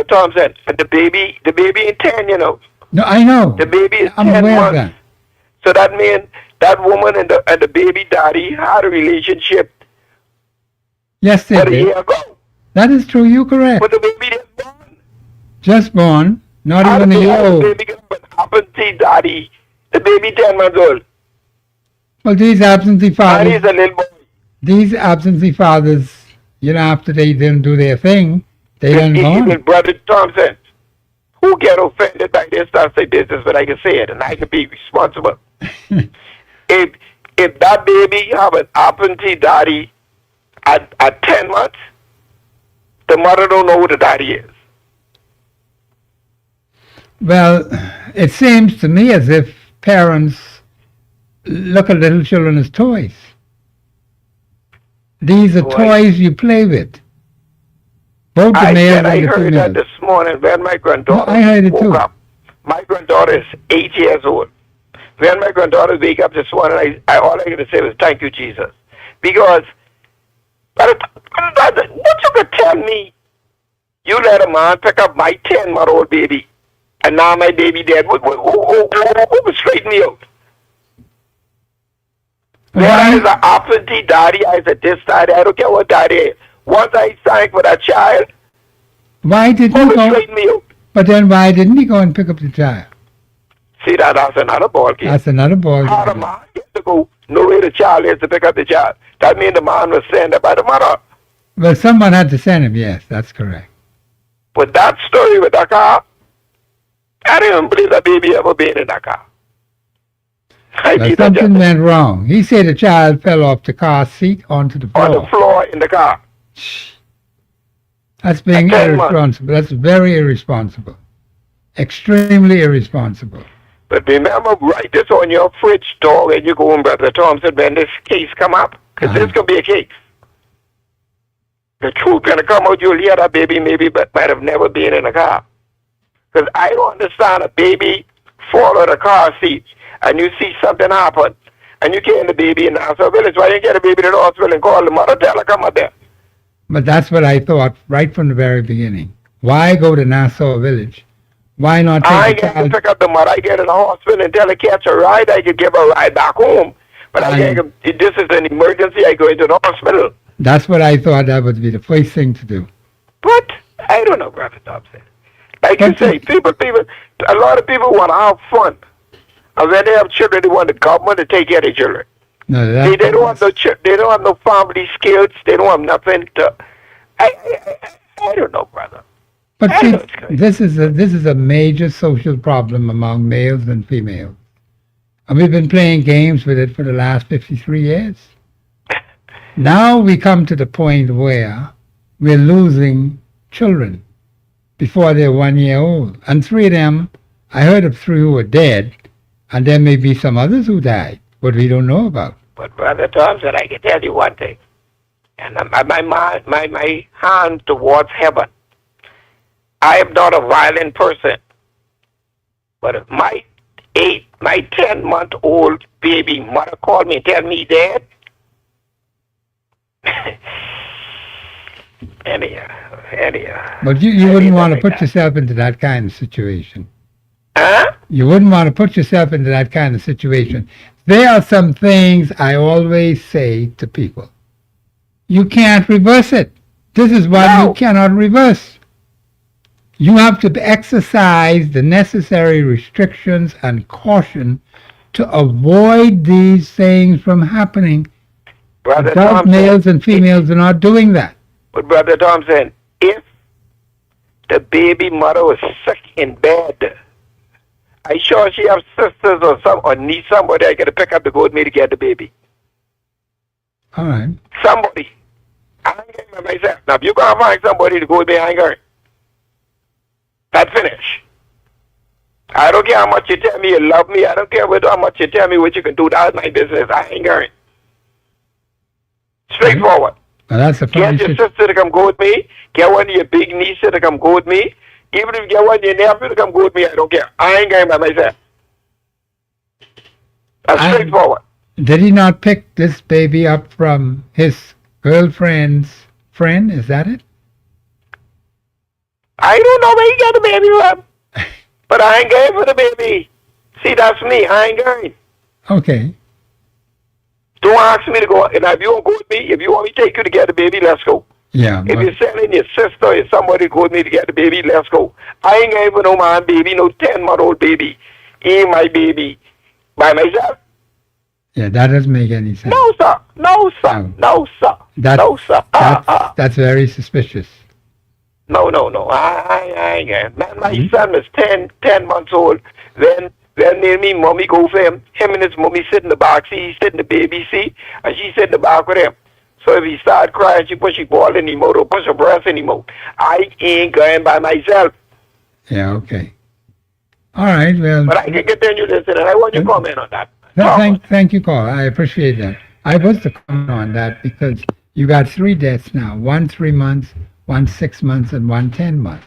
S13: Thompson, the baby in 10,
S1: No, I know.
S13: The baby is
S1: I'm
S13: 10
S1: aware
S13: months.
S1: of that.
S13: So that means that woman and the baby daddy had a relationship.
S1: Yes, they
S13: a
S1: did.
S13: year ago.
S1: That is true. You're correct.
S13: But the baby is born.
S1: Just born. Not even a year old.
S13: The baby got an absentee daddy. The baby 10 months old.
S1: Well, these absentee fathers.
S13: And he's a little boy.
S1: These absentee fathers, after they didn't do their thing, they done gone.
S13: Even Brother Thompson, who get offended by this stuff, say business, but I can say it and I can be responsible. If that baby have an absentee daddy at 10 months, the mother don't know who the daddy is.
S1: Well, it seems to me as if parents look at little children as toys. These are toys you play with. Both the male and the female.
S13: I heard that this morning when my granddaughter woke up. My granddaughter is 8 years old. When my granddaughter wake up this morning, all I got to say was, thank you, Jesus. Because what you could tell me, you let a man pick up my 10-month-old baby, and now my baby dead. Who would straighten me out? When I was an absentee daddy, I said this daddy, I don't care what daddy is. Once I signed for that child,
S1: why didn't he go?
S13: Straighten me out?
S1: But then why didn't he go and pick up the child?
S13: See, that's another ball game.
S1: That's another ball game.
S13: How the man gets to go know where the child is to pick up the child. That means the man was sent by the mother.
S1: Well, someone had to send him, yes, that's correct.
S13: But that story with that car, I don't even believe that baby ever been in that car.
S1: Well, something went wrong. He said the child fell off the car seat onto the floor.
S13: On the floor in the car.
S1: That's being irresponsible. That's very irresponsible. Extremely irresponsible.
S13: But remember, write this on your fridge door and you go on, Brother Thompson, when this case come up. Because this could be a case. the truth gonna come out. You'll hear that baby maybe but might have never been in a car. Because I don't understand a baby fall out of the car seat and you see something happen and you get the baby in the hospital village. Why you get the baby to the hospital and call the mother, tell her come up there?
S1: But that's what I thought right from the very beginning. Why go to Nassau Village? Why not
S13: I
S1: take a
S13: get to
S1: child?
S13: pick up the mother. I get in the hospital and tell her catch a ride. I could give her a ride back home. But if this is an emergency, I go into the hospital.
S1: That's what I thought that would be the first thing to do.
S13: But I don't know, Brother Thompson. Like you say, a lot of people want to have fun. And when they have children, they want the government to take care of their children.
S1: No,
S13: They don't have no they don't have no family skills. They don't have nothing to. I don't know, brother.
S1: But see, this is a major social problem among males and females. And we've been playing games with it for the last 53 years. Now we come to the point where we're losing children before they're 1 year old. And 3 of them, I heard of 3 who are dead, and there may be some others who died, but we don't know about.
S13: But Brother Thompson, I can tell you one thing. And my hand towards heaven. I am not a violent person. But if my 10-month-old baby mother called me and tell me dad, anyhow.
S1: But you wouldn't want to put yourself into that kind of situation.
S13: Huh?
S1: You wouldn't want to put yourself into that kind of situation. There are some things I always say to people. You can't reverse it. This is what you cannot reverse. You have to exercise the necessary restrictions and caution to avoid these things from happening.
S13: Brother
S1: Adult
S13: Thompson,
S1: males and females are not doing that.
S13: But Brother Thompson, if the baby mother was sick in bed, I sure she have sisters or need somebody I got to pick up to go with me to get the baby.
S1: All right.
S13: Somebody. I ain't getting myself. Now, if you can't find somebody to go with me, I ain't going. That's finished. I don't care how much you tell me you love me. I don't care how much you tell me what you can do. That's my business. I ain't going. Straightforward.
S1: Well, that's a
S13: Get your sister to come go with me. Get one of your big nieces to come go with me. Even if you get one of your nephews to come go with me, I don't care. I ain't going by myself. That's straightforward.
S1: Did he not pick this baby up from his girlfriend's friend? Is that it?
S13: I don't know where he got the baby from. But I ain't going for the baby. See, that's me. I ain't going.
S1: Okay.
S13: Don't ask me to go. And if you won't go with me, if you want me to take you to get the baby, let's go.
S1: Yeah.
S13: If you're sending your sister or somebody to go with me to get the baby, let's go. I ain't going for no man baby, no 10-month-old baby. He ain't my baby. By myself.
S1: Yeah, that doesn't make any sense.
S13: No, sir. No, sir. No, sir. No, sir.
S1: That's very suspicious.
S13: No. I ain't going. Man, my son was 10 months old. Then me, mommy go for him. Him and his mommy sit in the back seat. He sit in the baby seat. And she sit in the back with him. So if he start crying, she push his ball anymore. Don't push her breast anymore. I ain't going by myself.
S1: Yeah, okay. All right, well.
S13: But I can continue listening. I want your comment on that.
S1: Thank you, Carl. I appreciate that. I was to comment on that because you got 3 deaths now. 1 3 months, 1 6 months, and 1 10 months.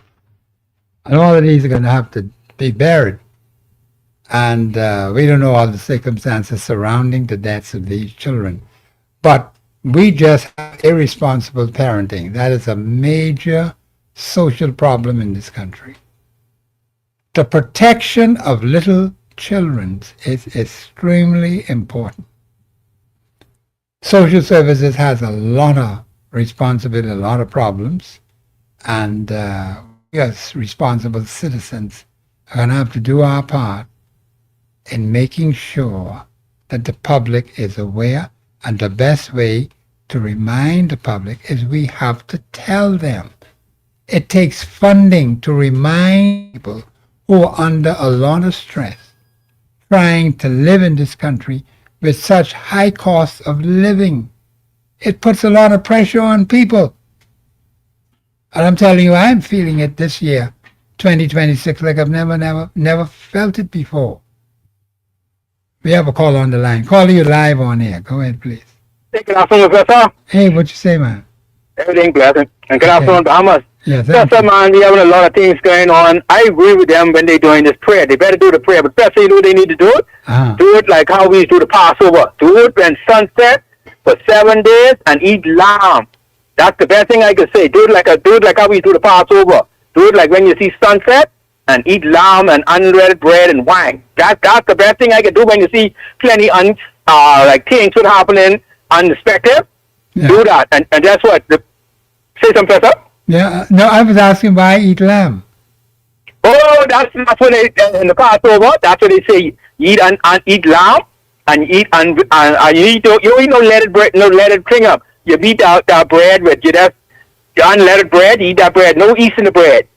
S1: And all of these are going to have to be buried. And we don't know all the circumstances surrounding the deaths of these children. But we just have irresponsible parenting. That is a major social problem in this country. The protection of little children is extremely important. Social services has a lot of responsibility, a lot of problems, and we as responsible citizens are going to have to do our part in making sure that the public is aware, and the best way to remind the public is we have to tell them. It takes funding to remind people who are under a lot of stress, trying to live in this country with such high costs of living. It puts a lot of pressure on people. And I'm telling you, I'm feeling it this year, 2026, like I've never felt it before. We have a call on the line. Call you live on air. Go ahead, please.
S14: Good afternoon, sir.
S1: Hey, what you say, man?
S14: Everything blessed. And good afternoon, Bahamas.
S1: Yes,
S14: Pastor, man, we having a lot of things going on. I agree with them when they're doing this prayer. They better do the prayer. But Pastor, you know what they need to do it? Do it like how we do the Passover. Do it when sunset for 7 days and eat lamb. That's the best thing I could say. Do it like how we do the Passover. Do it like when you see sunset and eat lamb and unleavened bread and wine. That's the best thing I could do when you see plenty like things would happening unexpected.
S1: Yeah.
S14: Do that. And that's what. Say something, Pastor?
S1: Yeah, no, I was asking why eat lamb.
S14: Oh, that's what they in the Passover. That's what they say. Eat and eat lamb and eat and you eat no leaded bread, no leaded thing up. You beat out that bread with the unleaded bread. You eat that bread. No yeast in the bread.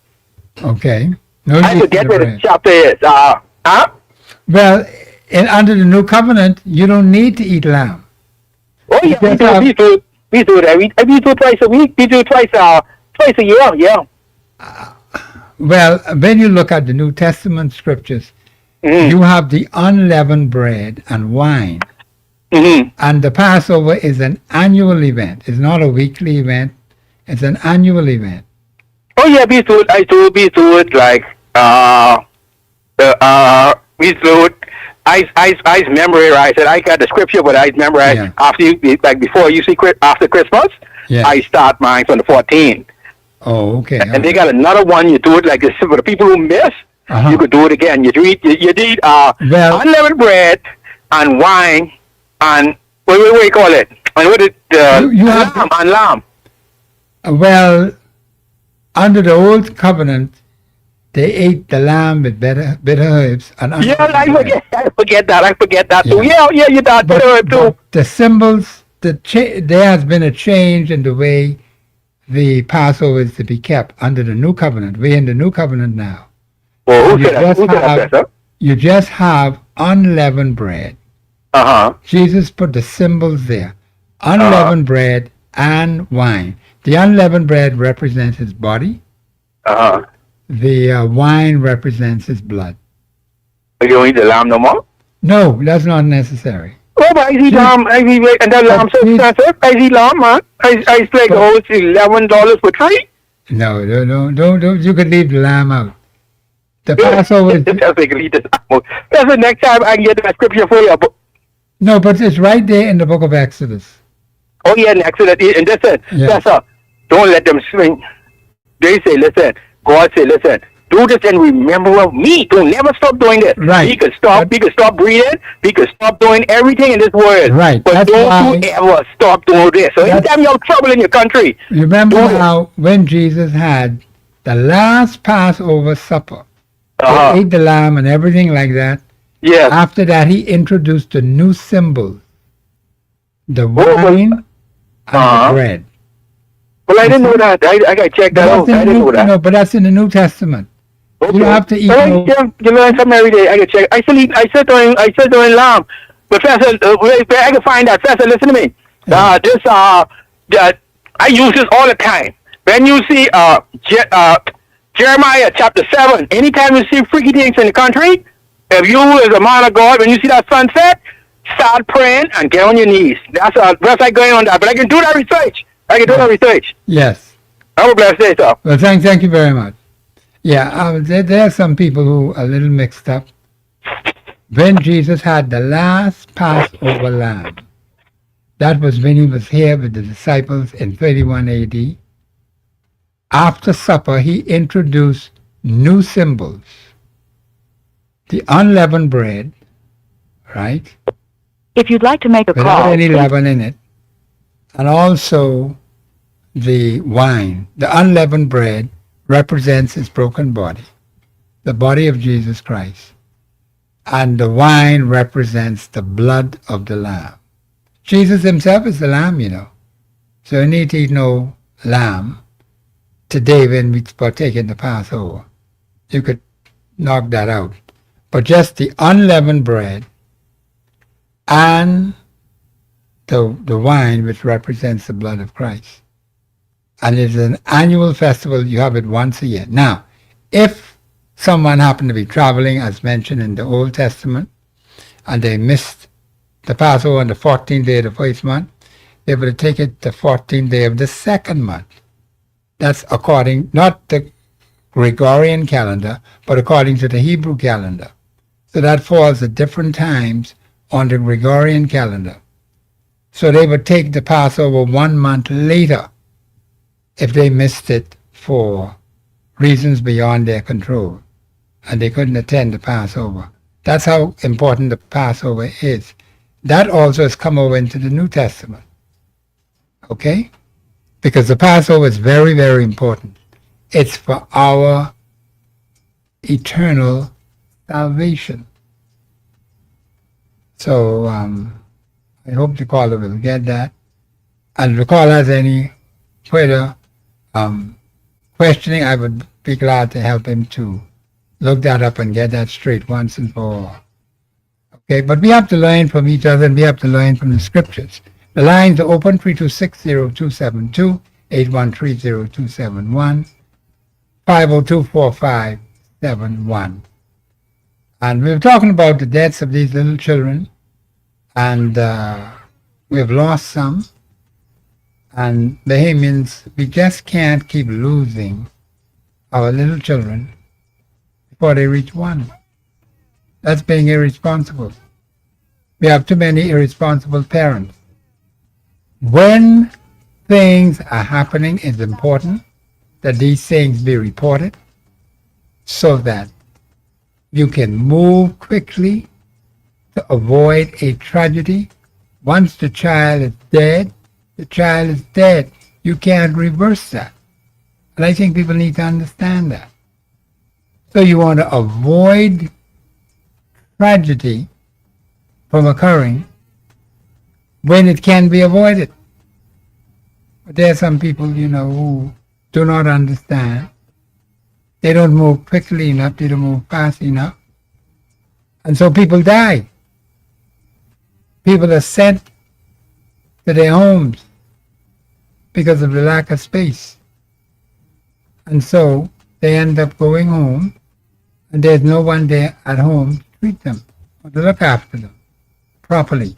S1: Okay. No
S14: I forget where the chapter is.
S1: Well, under the new covenant, you don't need to eat lamb.
S14: Oh yeah, we do that. We do it twice a week. We do it twice a year. Yeah.
S1: Well, when you look at the New Testament scriptures, you have the unleavened bread and wine. And the Passover is an annual event. It's not a weekly event. It's an annual event.
S14: Oh yeah, we do it. We do it like we do it. I memorize it. I got the scripture, but I memorize before you see after Christmas.
S1: Yeah.
S14: I start mine on the 14th.
S1: Oh, okay.
S14: And they got another one. You do it like this for the people who miss. You could do it again. You eat unleavened bread and wine and what do you call it? And what is lamb?
S1: Well, under the old covenant, they ate the lamb with bitter herbs and
S14: I forget that too. Yeah, you thought bitter herb too.
S1: The symbols, there has been a change in the way the Passover is to be kept under the new covenant. We're in the new covenant now.
S14: Well,
S1: you just have unleavened bread. Jesus put the symbols there. Unleavened bread and wine. The unleavened bread represents his body. The wine represents his blood.
S14: You don't eat the lamb no more?
S1: No, that's not necessary.
S14: Oh, but I eat lamb. And that lamb so expensive. I eat lamb, man. I like $11 for 3.
S1: No, don't. You could leave the lamb out. The Passover is...
S14: That's the next time I can get that scripture for you.
S1: No, but it's right there in the book of Exodus.
S14: Oh, yeah, in Exodus. And listen, don't let them swing. They say, listen, God say, listen, do this and remember of me. Don't never stop doing this.
S1: Right.
S14: We could stop breathing. We could stop doing everything in this world.
S1: Right.
S14: But don't you ever stop doing this. So anytime you have trouble in your country.
S1: Remember how when Jesus had the last Passover supper, he ate the lamb and everything like that.
S14: Yeah.
S1: After that, he introduced the new symbols, the wine and the bread.
S14: Well, I didn't know that. I got to check that out. I didn't know that.
S1: No, but that's in the New Testament. Okay. You have to eat.
S14: You learn something every day. I got to check. I still doing lamb. But Professor, I can find that. Professor, listen to me. I use this all the time. When you see Jeremiah chapter 7, anytime you see freaky things in the country, if you as a man of God, when you see that sunset, start praying and get on your knees. That's like going on that. But I can do that research.
S1: Yes.
S14: Have a blessed day, sir.
S1: Well, thank you very much. Yeah, there are some people who are a little mixed up. When Jesus had the last Passover lamb, that was when he was here with the disciples in 31 AD. After supper, he introduced new symbols. The unleavened bread, right?
S15: If you'd like to make a call...
S1: Without any leaven in it. And also the wine. The unleavened bread represents his broken body, the body of Jesus Christ. And the wine represents the blood of the Lamb. Jesus himself is the Lamb, you know. So you need to eat no lamb today when we partake in the Passover. You could knock that out. But just the unleavened bread and the wine, which represents the blood of Christ. And it's an annual festival. You have it once a year. Now, if someone happened to be traveling, as mentioned in the Old Testament, and they missed the Passover on the 14th day of the first month, they would take it the 14th day of the second month. That's according, not the Gregorian calendar, but according to the Hebrew calendar. So that falls at different times on the Gregorian calendar. So they would take the Passover 1 month later if they missed it for reasons beyond their control and they couldn't attend the Passover. That's how important the Passover is. That also has come over into the New Testament. Okay? Because the Passover is very, very important. It's for our eternal salvation. So I hope the caller will get that. And if the caller has any further questioning, I would be glad to help him to look that up and get that straight once and for all. Okay, but we have to learn from each other and we have to learn from the scriptures. The lines are open, 326-0272, 813-0271, 502-4571. And we were talking about the deaths of these little children, and we've lost some. And Bahamians, we just can't keep losing our little children before they reach 1. That's being irresponsible. We have too many irresponsible parents. When things are happening, it's important that these things be reported so that you can move quickly to avoid a tragedy. Once the child is dead, the child is dead. You can't reverse that. And I think people need to understand that. So you want to avoid tragedy from occurring when it can be avoided. But there are some people, who do not understand. They don't move quickly enough. They don't move fast enough. And so people die. People are sent to their homes because of the lack of space. And so they end up going home, and there's no one there at home to treat them or to look after them properly.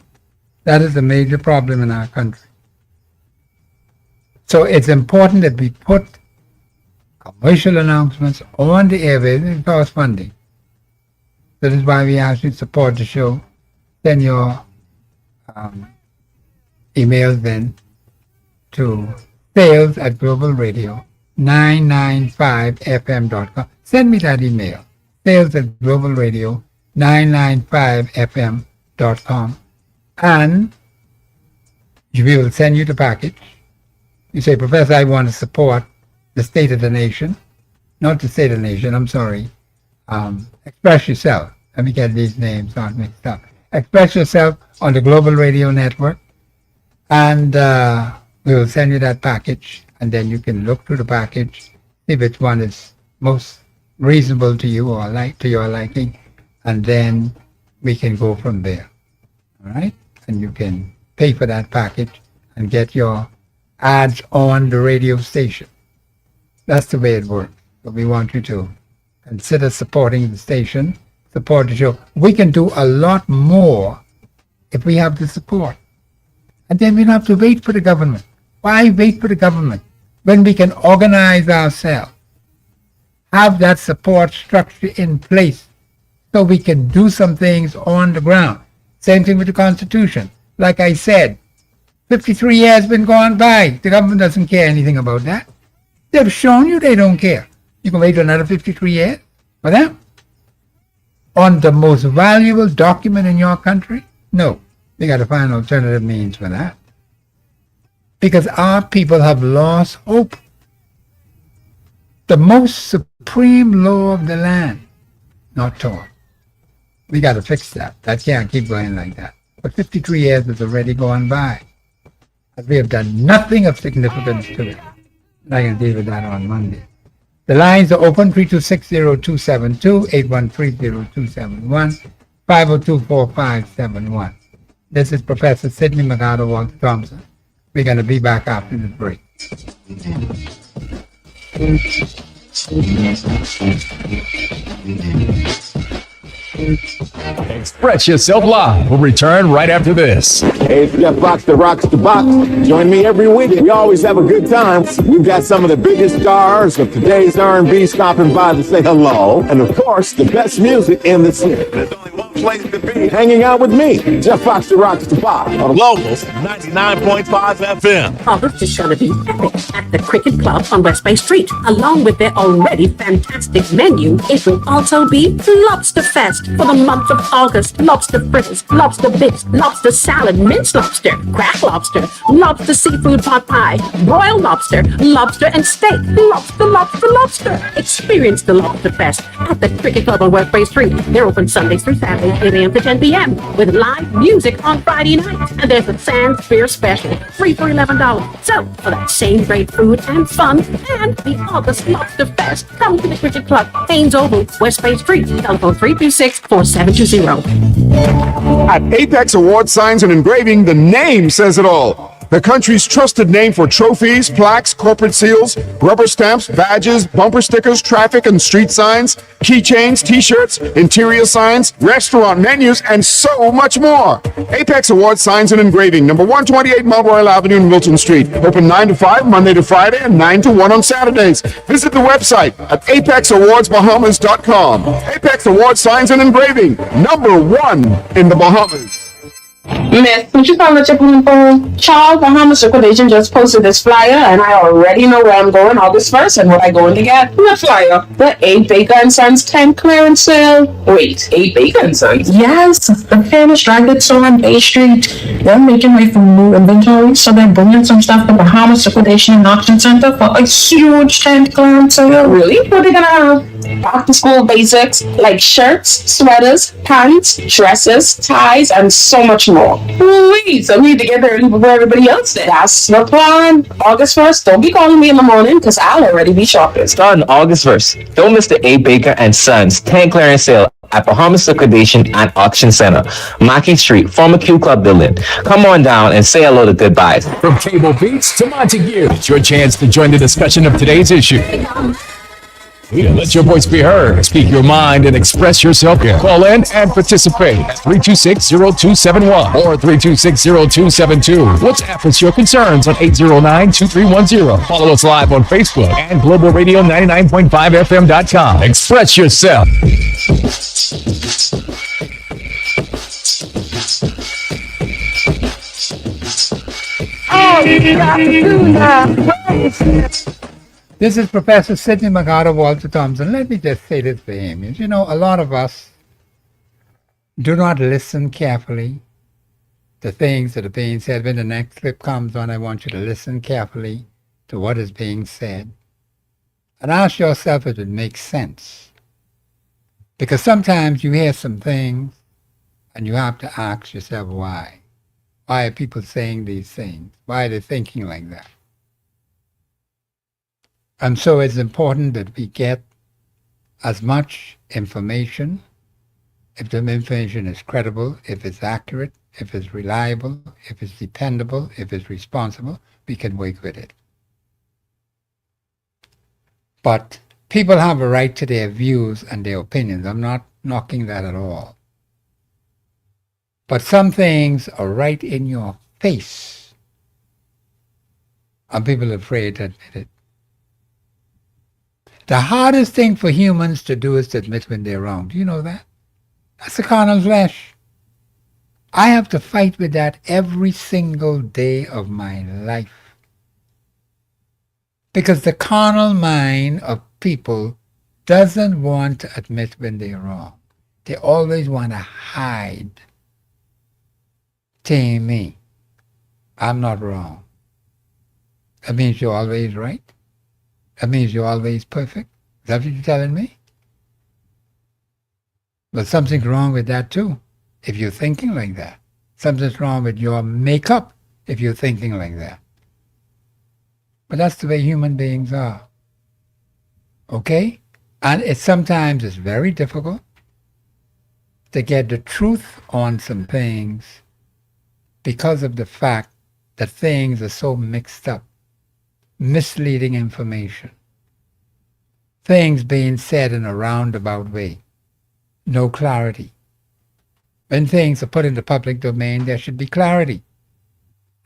S1: That is a major problem in our country. So it's important that we put commercial announcements on the airwaves and corresponding. That is why we ask you to support the show. Send your emails then to sales@globalradio995fm.com. Send me that email, sales@globalradio995fm.com, and we will send you the package. You say, Professor, I want to support the state of the nation. Not the state of the nation, I'm sorry. Express yourself. Let me get these names not mixed up. Express yourself on the Global Radio Network, and we will send you that package, and then you can look through the package, see which one is most reasonable to you or to your liking, and then we can go from there. All right? And you can pay for that package and get your ads on the radio station. That's the way it works. So we want you to consider supporting the station, support the show. We can do a lot more if we have the support. And then we don't have to wait for the government. Why wait for the government when we can organize ourselves, have that support structure in place so we can do some things on the ground? Same thing with the Constitution. Like I said, 53 years been gone by. The government doesn't care anything about that. They've shown you they don't care. You can wait another 53 years for them? On the most valuable document in your country? No. We got to find alternative means for that. Because our people have lost hope. The most supreme law of the land, not taught. We got to fix that. That can't keep going like that. But 53 years has already gone by. And we have done nothing of significance to it. And I can deal with that on Monday. The lines are open, 326-0272, 813-0271, 502-4571. This is Professor Sidney Magado Walter Thompson. We're going to be back after the break.
S11: Express Yourself Live will return right after this.
S16: Hey, it's Jeff Box that rocks the box. Join me every week. We always have a good time. We've got some of the biggest stars of today's R&B stopping by to say hello. And of course, the best music in the city. There's only one place to be. Hanging out with me, Jeff Box that rocks the box.
S17: On Locals 99.5 FM.
S8: August is going to be epic at the Cricket Club on West Bay Street. Along with their already fantastic menu, it will also be Lobster Fest for the month of August. Lobster fritters, lobster bits, lobster salad, minced lobster, cracked lobster, lobster seafood pot pie, broiled lobster, lobster and steak, lobster, lobster, lobster. Experience the Lobster Fest at the Cricket Club on West Bay Street. They're open Sundays through Saturdays, 8 a.m. to 10 p.m. with live music on Friday night. And there's a Sands Beer Special, free for $11. So, for that same great food and fun and the August Lobster Fest, come to the Cricket Club, Haynes Oval, West Bay Street. Telephone 326-4720.
S4: At Apex Award Signs and Engraving, the name says it all. The country's trusted name for trophies, plaques, corporate seals, rubber stamps, badges, bumper stickers, traffic and street signs, keychains, t-shirts, interior signs, restaurant menus, and so much more. Apex Award Signs and Engraving, number 128 Mount Royal Avenue in Milton Street. Open 9 to 5, Monday to Friday, and 9 to 1 on Saturdays. Visit the website at apexawardsbahamas.com. Apex Award Signs and Engraving, number 1 in the Bahamas.
S18: Miss, would you call the chicken phone? Child Bahamas Liquidation just posted this flyer, and I already know where I'm going August 1st and what I'm going to get. The flyer, the 8 Baker and Sons 10 clearance sale. Wait, 8 Baker and Sons? Yes, the famous dry goods store on Bay Street. They're making way for new inventory, so they're bringing some stuff to Bahamas Liquidation and Auction Center for a huge 10 clearance sale. Really? What are they gonna have? Back to school basics like shirts, sweaters, pants, dresses, ties, and so much more. Please, I need to get there before everybody else did. That's the plan. August 1st, don't be calling me in the morning because I'll already be shopping.
S19: Starting August 1st, don't miss the A. Baker and Sons 10 clearance sale at Bahamas Liquidation and Auction Center, Market Street, former Q Club building. Come on down and say hello to Goodbyes.
S11: From Cable Beats to Montague, it's your chance to join the discussion of today's issue. Let your voice be heard. Speak your mind and express yourself. Call in and participate at 326-0271 or 326-0272. WhatsApp us your concerns on 809-2310. Follow us live on Facebook and Global Radio 99.5FM.com. Express yourself.
S1: This is Professor Sidney McGarter, Walter Thompson. Let me just say this for him. You know, a lot of us do not listen carefully to things that are being said. When the next clip comes on, I want you to listen carefully to what is being said and ask yourself if it makes sense. Because sometimes you hear some things and you have to ask yourself why. Why are people saying these things? Why are they thinking like that? And so it's important that we get as much information, if the information is credible, if it's accurate, if it's reliable, if it's dependable, if it's responsible, we can work with it. But people have a right to their views and their opinions. I'm not knocking that at all. But some things are right in your face, and people are afraid to admit it. The hardest thing for humans to do is to admit when they're wrong. Do you know that? That's the carnal flesh. I have to fight with that every single day of my life. Because the carnal mind of people doesn't want to admit when they're wrong. They always want to hide. Tell me, I'm not wrong. That means you're always right. That means you're always perfect. Is that what you're telling me? But something's wrong with that too, if you're thinking like that. Something's wrong with your makeup if you're thinking like that. But that's the way human beings are. Okay? And sometimes it's very difficult to get the truth on some things because of the fact that things are so mixed up. Misleading information. Things being said in a roundabout way. no clarity. When things are put in the public domain, there should be clarity.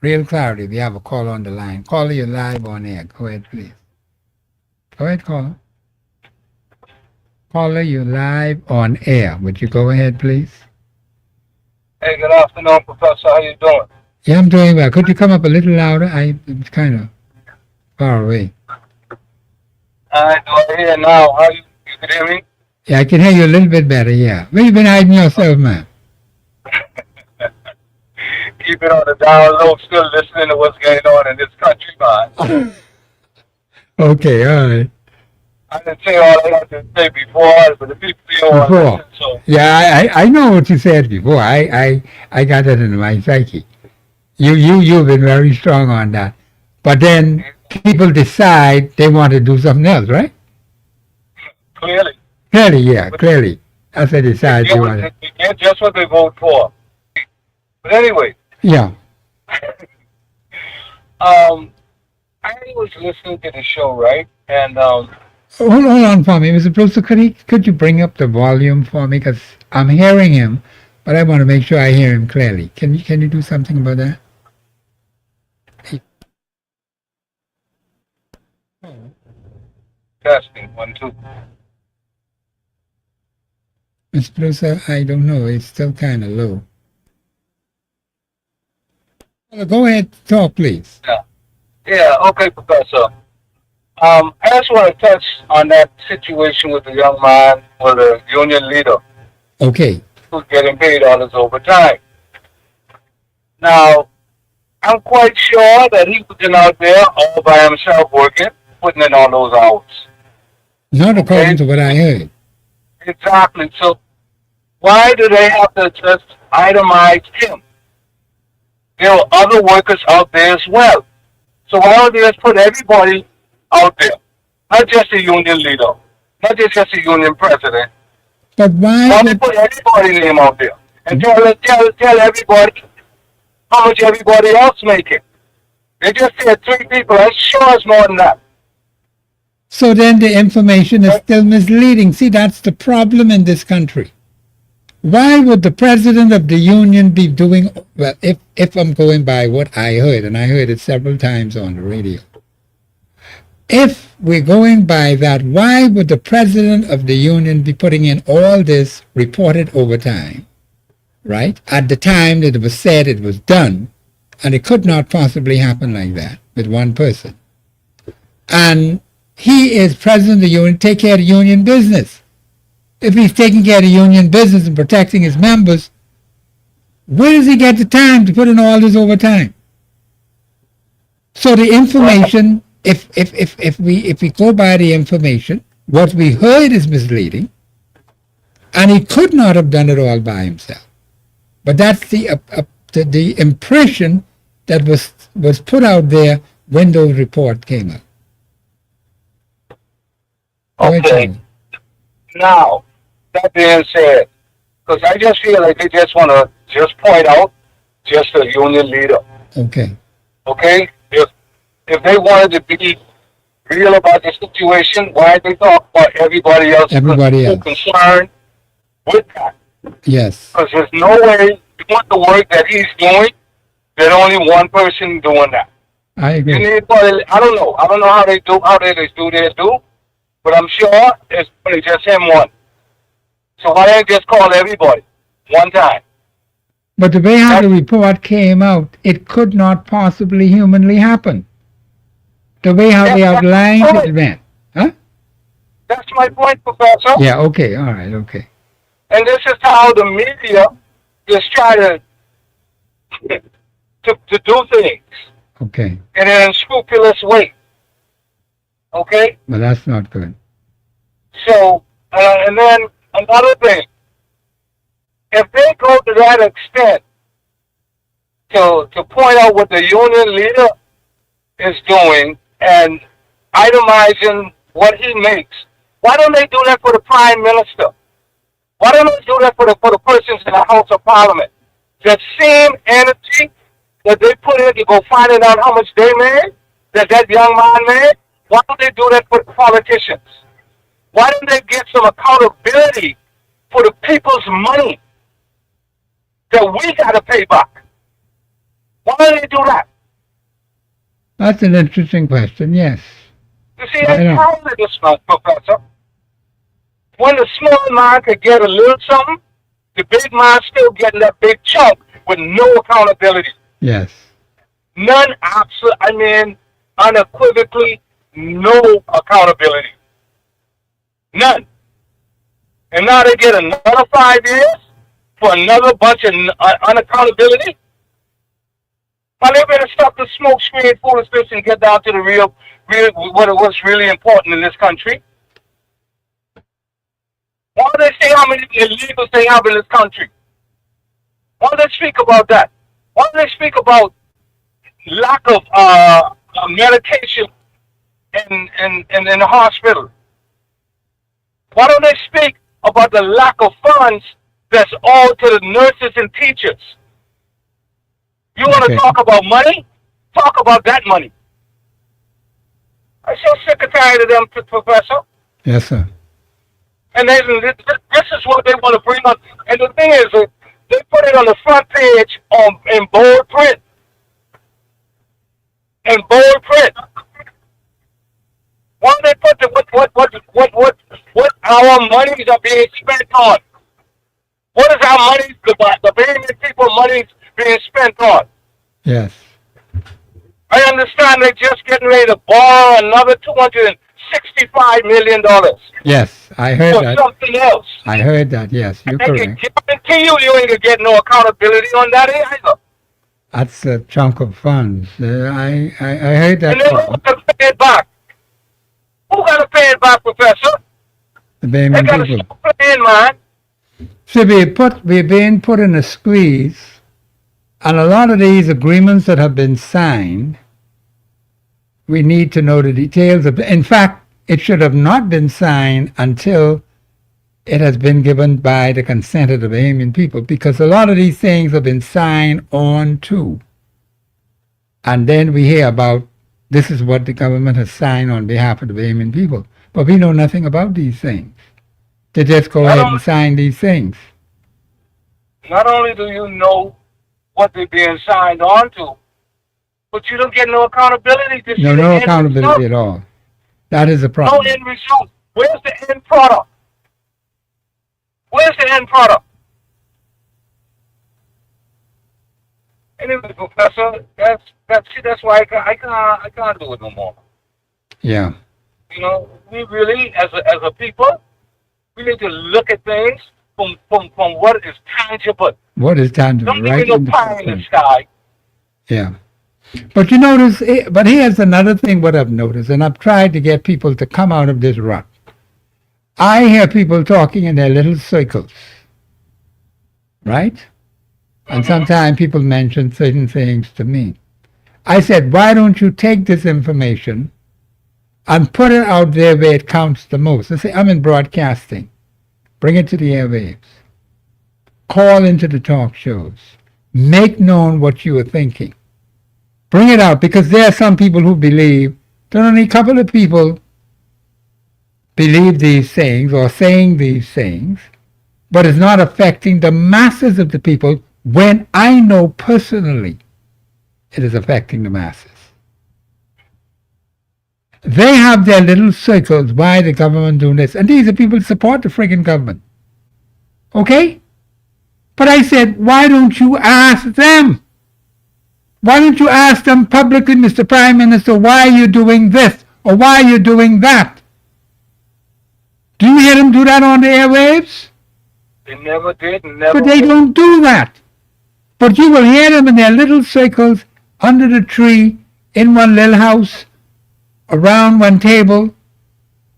S1: Real clarity. We have a call on the line. Caller, you're live on air. Go ahead, please. Go ahead, caller. Caller, you're live on air. Would you go ahead, please?
S20: Hey, good afternoon, Professor. How you doing?
S1: Yeah, I'm doing well. Could you come up a little louder? It's kind of far away.
S20: All right, do I hear now? How you can hear me?
S1: Yeah, I can hear you a little bit better, yeah. Where you been hiding yourself, man?
S20: Keep it on the down low, still listening to what's going on in this country, man.
S1: Okay, all right.
S20: I didn't say all I had to say before, but the people don't
S1: Before.
S20: listen, so
S1: Yeah, I know what you said before. I got that in my psyche. You've been very strong on that. But then people decide they want to do something else, right?
S20: clearly,
S1: Clearly, yeah, clearly. As they decide they want to.
S20: they get just what they vote for. But anyway,
S1: Yeah.
S20: I was listening to the show, right? And
S1: Hold on for me, Mr. Brewster. Could you bring up the volume for me? Because I'm hearing him, but I want to make sure I hear him clearly. Can you do something about that?
S20: testing 1, 2.
S1: Mr. Brewster, I don't know. It's still kind of low. Well, go ahead, talk, please.
S20: Yeah, okay, Professor. I just want to touch on that situation with the young man, with the union leader,
S1: Okay.
S20: who's getting paid all his overtime. Now, I'm quite sure that he was out there all by himself working, putting in all those hours.
S1: Not according to what I heard.
S20: Exactly. So, why do they have to just itemize him? There are other workers out there as well. So why don't they just put everybody out there? Not just the union leader, not just the union president.
S1: But why?
S20: Why don't they put everybody's name out there and tell everybody how much everybody else making? They just said 3 people. I'm sure it's more than that.
S1: So then the information is still misleading. See, that's the problem in this country. Why would the president of the union be doing, well, if I'm going by what I heard, and I heard it several times on the radio, if we're going by that, why would the president of the union be putting in all this reported overtime, right, at the time that it was said it was done, and it could not possibly happen like that with one person. And he is president of the union, take care of union business. If he's taking care of union business and protecting his members, where does he get the time to put in all this overtime? So the information, if we go by the information, what we heard is misleading, and he could not have done it all by himself. But that's the impression that was put out there when those report came out.
S20: Okay. Now, that being said, because I just feel like they just want to just point out just a union leader.
S1: Okay.
S20: Okay? If they wanted to be real about the situation, why they talk about everybody else?
S1: Everybody else.
S20: Concerned with that.
S1: Yes.
S20: Because there's no way doing the work that he's doing, there's only one person doing that.
S1: I agree.
S20: You need, I don't know how they do their do, but I'm sure it's only just him one. So why don't you just call everybody one time?
S1: But the way how the report came out, it could not possibly humanly happen. The way how they outlined it went. Huh?
S20: That's my point, Professor.
S1: Yeah, okay, all right, okay.
S20: And this is how the media just try to do things
S1: Okay.
S20: in an unscrupulous way. Okay?
S1: But that's not good.
S20: So, and then another thing, if they go to that extent to point out what the union leader is doing and itemizing what he makes, why don't they do that for the prime minister? Why don't they do that for the persons in the House of Parliament? The same energy that they put in to go finding out how much they made, that young man made, why don't they do that for the politicians? Why don't they get some accountability for the people's money that we got to pay back. Why do they do that?
S1: That's an interesting question, yes.
S20: You see, they counted this month, Professor. When the small man could get a little something, the big man still getting that big chunk with no accountability.
S1: Yes.
S20: None, unequivocally, no accountability. None. And now they get another 5 years for another bunch of unaccountability. Well, they better stop the smoke screen foolishness and get down to the real what's really important in this country. Why do they say how many illegals they have in this country? Why do they speak about that? Why do they speak about lack of medication in the hospital? Why don't they speak about the lack of funds that's all to the nurses and teachers? You want to talk about money? Talk about that money. I'm so sick and tired of them, Professor.
S1: Yes, sir.
S20: And this is what they want to bring up. And the thing is, they put it on the front page in bold print. In bold print. Why do they put what our monies are being spent on? What is our money, the Bahamian people money being spent on?
S1: Yes.
S20: I understand they're just getting ready to borrow another $265 million.
S1: Yes, I heard
S20: for
S1: that.
S20: something else.
S1: I heard that, yes. You're
S20: I
S1: correct.
S20: can guarantee you ain't gonna get no accountability on that either.
S1: That's a chunk of funds. I heard that.
S20: And then who's gonna pay it back? Who gotta pay it back, Professor?
S1: The
S20: They
S1: Bahamian
S20: gotta
S1: people.
S20: stop paying, man.
S1: See, we're being put in a squeeze, and a lot of these agreements that have been signed, we need to know the details of. In fact, it should have not been signed until it has been given by the consent of the Bahamian people, because a lot of these things have been signed on to. And then we hear about this is what the government has signed on behalf of the Bahamian people. But we know nothing about these things. They just go ahead and sign these things.
S20: Not only do you know what they're being signed on to, but you don't get no accountability. To see the
S1: No
S20: end
S1: accountability
S20: result.
S1: at all. That is a
S20: No
S1: problem.
S20: end result. Where's the end product? Where's the end product? Anyway, Professor, that's why I can't do it no more.
S1: Yeah.
S20: You know, we really, as a people, we need to look at things from what is tangible.
S1: What is tangible?
S20: Don't
S1: Right
S20: give me
S1: in
S20: no
S1: the
S20: pie in the
S1: front.
S20: sky.
S1: Yeah. But you notice, but here's another thing what I've noticed, and I've tried to get people to come out of this rut. I hear people talking in their little circles, right? And sometimes people mention certain things to me. I said, why don't you take this information and put it out there where it counts the most? I say, I'm in broadcasting. Bring it to the airwaves. Call into the talk shows. Make known what you are thinking. Bring it out, because there are some people who believe that only a couple of people believe these things or saying these things, but it's not affecting the masses of the people, when I know personally it is affecting the masses. They have their little circles, why the government doing this, and these are people who support the friggin' government. Okay? But I said, why don't you ask them? Why don't you ask them publicly, Mr. Prime Minister, why are you doing this, or why are you doing that? Do you hear them do that on the airwaves?
S20: They never did and never
S1: But they
S20: will.
S1: don't do that. But you will hear them in their little circles, under the tree, in one little house, around one table,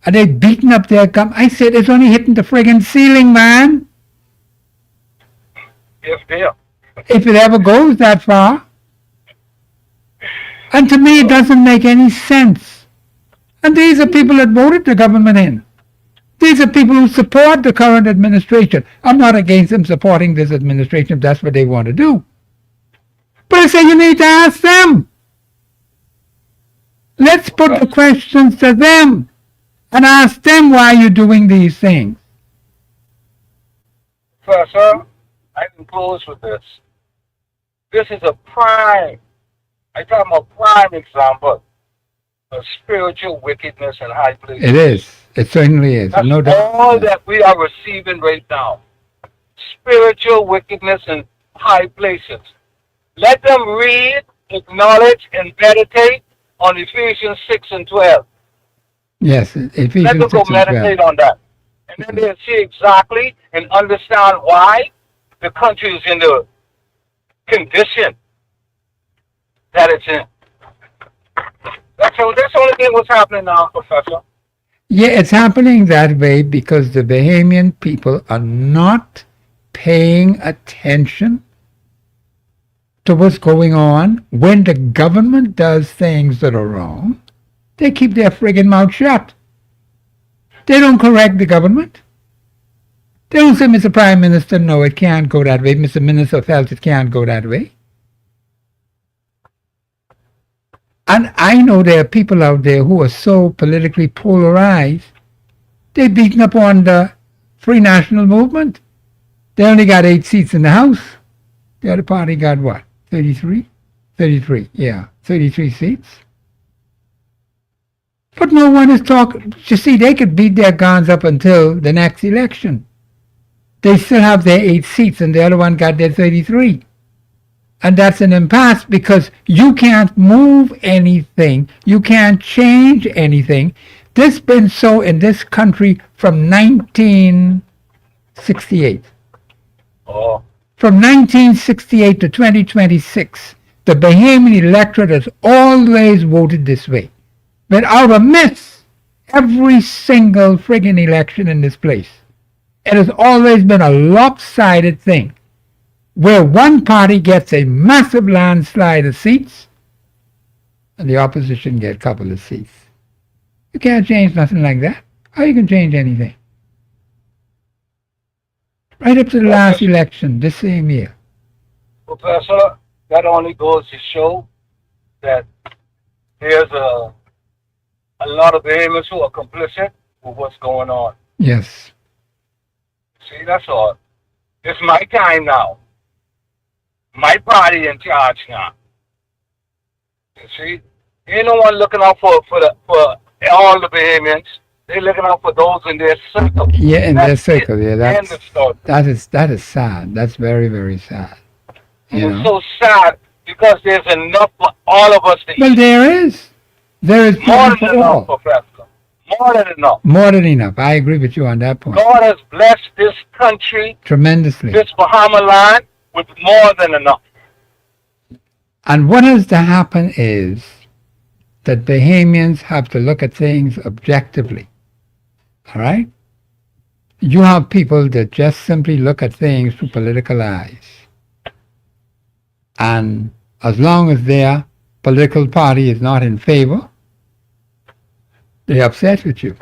S1: and they beating up their gum. I said, it's only hitting the friggin' ceiling, man. If it ever goes that far. And to me, it doesn't make any sense. And these are people that voted the government in. These are people who support the current administration. I'm not against them supporting this administration if that's what they want to do. But I say you need to ask them. Let's put the questions to them and ask them why you're doing these things.
S20: Professor, I can close with this. This is a prime, I talk about prime example of spiritual wickedness in high places.
S1: It is. It certainly is.
S20: That's
S1: No doubt.
S20: all that we are receiving right now. Spiritual wickedness in high places. Let them read, acknowledge, and meditate on Ephesians 6 and 12.
S1: Yes, Ephesians
S20: Let them
S1: 6
S20: go
S1: and 12.
S20: meditate on that. And then they'll see exactly and understand why the country is in the condition that it's in. That's the only thing what's happening now, Professor.
S1: Yeah, it's happening that way because the Bahamian people are not paying attention to what's going on. When the government does things that are wrong, they keep their friggin' mouth shut. They don't correct the government. They don't say, Mr. Prime Minister, no, it can't go that way. Mr. Minister of Health, it can't go that way. And I know there are people out there who are so politically polarized, they're beating up on the Free National Movement. They only got 8 seats in the House. The other party got what? 33? 33, yeah. 33 seats. But no one is talking. You see, they could beat their guns up until the next election. They still have their 8 seats and the other one got their 33. And that's an impasse because you can't move anything. You can't change anything. This has been so in this country from 1968.
S20: Oh.
S1: From 1968 to 2026, the Bahamian electorate has always voted this way. Without a miss, every single friggin' election in this place. It has always been a lopsided thing, where one party gets a massive landslide of seats, and the opposition get a couple of seats. You can't change nothing like that. How you can change anything? Right up to the last election, this same year.
S20: Professor, that only goes to show that there's a lot of Bahamians who are complicit with what's going on.
S1: Yes.
S20: See, that's all. It's my time now. My party in charge now. You see, ain't no one looking out for all the Bahamians. They're looking out for those in their circle.
S1: Yeah, in their circle. Yeah,
S20: End of story.
S1: that is sad. That's very, very sad. You know?
S20: It's so sad because there's enough for all of us to
S1: Well,
S20: eat.
S1: there is. There is
S20: More
S1: plenty
S20: than
S1: for
S20: enough,
S1: all.
S20: Professor. More than enough.
S1: More than enough. I agree with you on that point.
S20: God has blessed this country,
S1: Tremendously.
S20: this Bahama land, with more than enough.
S1: And what has to happen is that Bahamians have to look at things objectively. All right? You have people that just simply look at things through political eyes. And as long as their political party is not in favor, they're upset with you.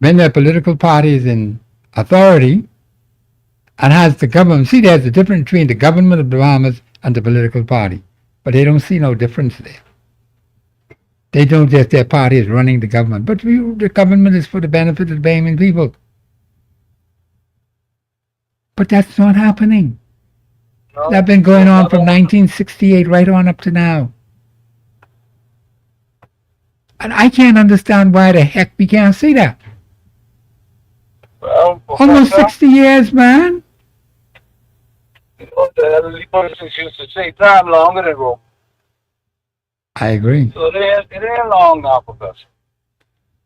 S1: When their political party is in authority and has the government, see, there's a difference between the government of the Bahamas and the political party, but they don't see no difference there. They don't just their party is running the government, but the government is for the benefit of the Bahamian people. But that's not happening.
S20: No,
S1: That's been going on from 1968 right on up to now. And I can't understand why the heck we can't see that.
S20: Well,
S1: Almost
S20: Professor,
S1: 60 years, man.
S20: you know, the elderly persons used to say time longer than rope.
S1: I agree.
S20: So it ain't long now, Professor.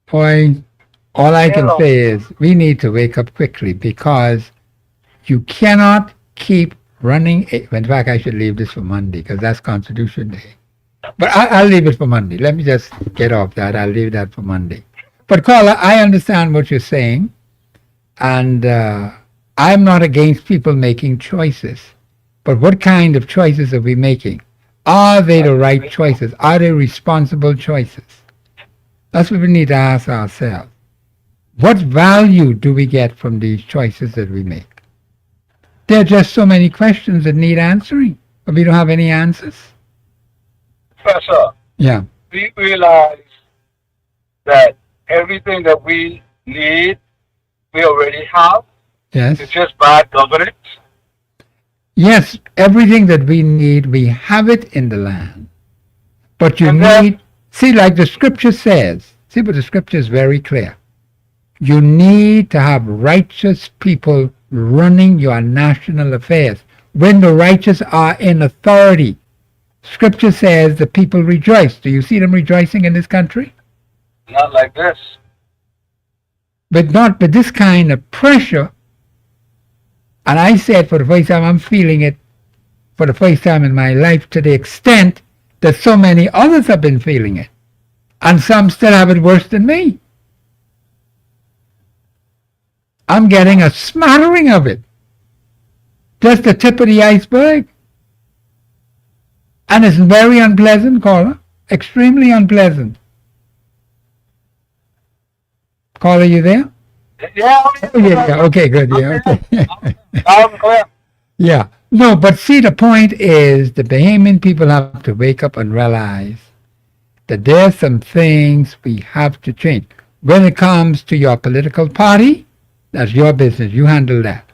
S1: Boy, all I can say is we need to wake up quickly because you cannot keep running. In fact, I should leave this for Monday because that's Constitution Day. But I'll leave it for Monday. Let me just get off that. I'll leave that for Monday. But Carla, I understand what you're saying. And I'm not against people making choices. But what kind of choices are we making? Are they the right choices? Are they responsible choices? That's what we need to ask ourselves. What value do we get from these choices that we make? There are just so many questions that need answering, but we don't have any answers.
S20: Professor,
S1: Yeah.
S20: we realize that everything that we need, we already have.
S1: Yes.
S20: It's just bad governance.
S1: Yes, everything that we need, we have it in the land. But you need, see, like the scripture says, see, but the scripture is very clear. You need to have righteous people running your national affairs. When the righteous are in authority, scripture says the people rejoice. Do you see them rejoicing in this country?
S20: Not like this.
S1: But not with this kind of pressure. And I said for the first time, I'm feeling it for the first time in my life to the extent that so many others have been feeling it. And some still have it worse than me. I'm getting a smattering of it. Just the tip of the iceberg. And it's very unpleasant, caller. Extremely unpleasant. Caller, you there?
S20: Yeah.
S1: Oh, yeah. Okay, good. Yeah. Okay.
S20: Clear.
S1: Yeah. No, but see, the point is the Bahamian people have to wake up and realize that there's some things we have to change. When it comes to your political party, that's your business. You handle that.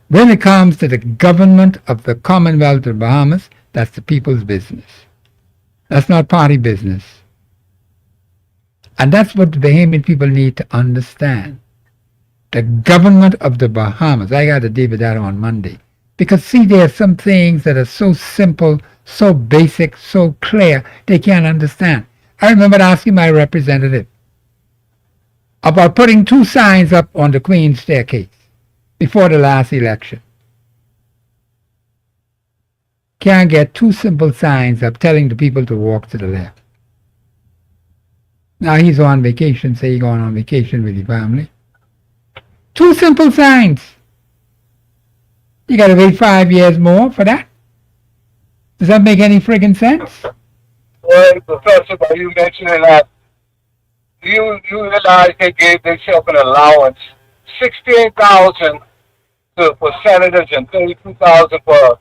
S1: When it comes to the government of the Commonwealth of the Bahamas, that's the people's business. That's not party business. And that's what the Bahamian people need to understand. The government of the Bahamas, I got to deal with that on Monday. Because see, there are some things that are so simple, so basic, so clear, they can't understand. I remember asking my representative about putting 2 signs up on the Queen's staircase before the last election. Can't get 2 simple signs up telling the people to walk to the left. Now he's on vacation, say he's going on vacation with his family. 2 simple signs. You got to wait 5 years more for that? Does that make any friggin' sense?
S20: Well, Professor, by you mentioning that, you realize they gave themselves an allowance, 16,000 for senators and 32,000 for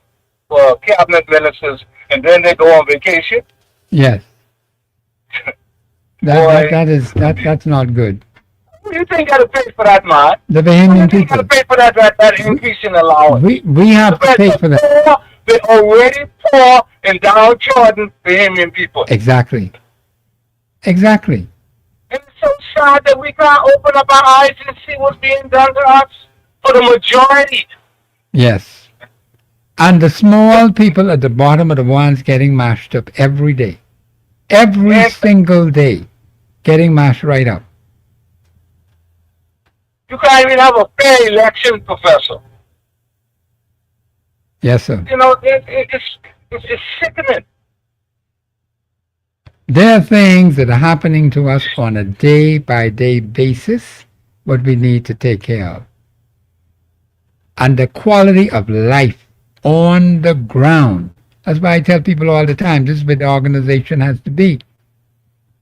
S20: cabinet ministers, and then they go on vacation?
S1: Yes. That's not good.
S20: Who do you think got to pay for that, man?
S1: The Bahamian people.
S20: Got to pay for that increase in allowance.
S1: We have to pay for that.
S20: They're already poor and downtrodden Bahamian people.
S1: Exactly. Exactly.
S20: And it's so sad that we can't open up our eyes and see what's being done to us for the majority.
S1: Yes. And the small people at the bottom are the ones getting mashed up every day. Every single day. Getting mashed right up.
S20: You can't even have a fair election, Professor.
S1: Yes, sir.
S20: You know, it's sickening.
S1: There are things that are happening to us on a day-by-day basis, what we need to take care of. And the quality of life on the ground. That's why I tell people all the time, this is where the organization has to be.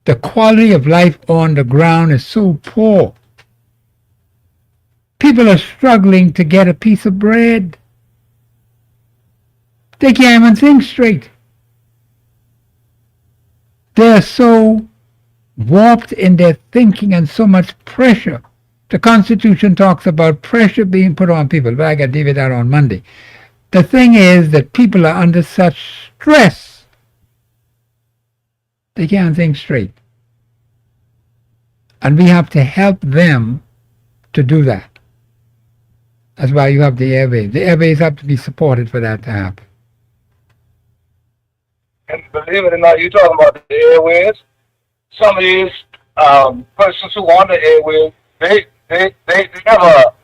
S1: The quality of life on the ground is so poor. People are struggling to get a piece of bread. They can't even think straight. They're so warped in their thinking and so much pressure. The Constitution talks about pressure being put on people, but I got to deal with that on Monday. The thing is that people are under such stress, they can't think straight. And we have to help them to do that. That's why you have the airways. The airways have to be supported for that to happen.
S20: And believe it or not, you're talking about the airways. Some of these persons who are on the airways, they have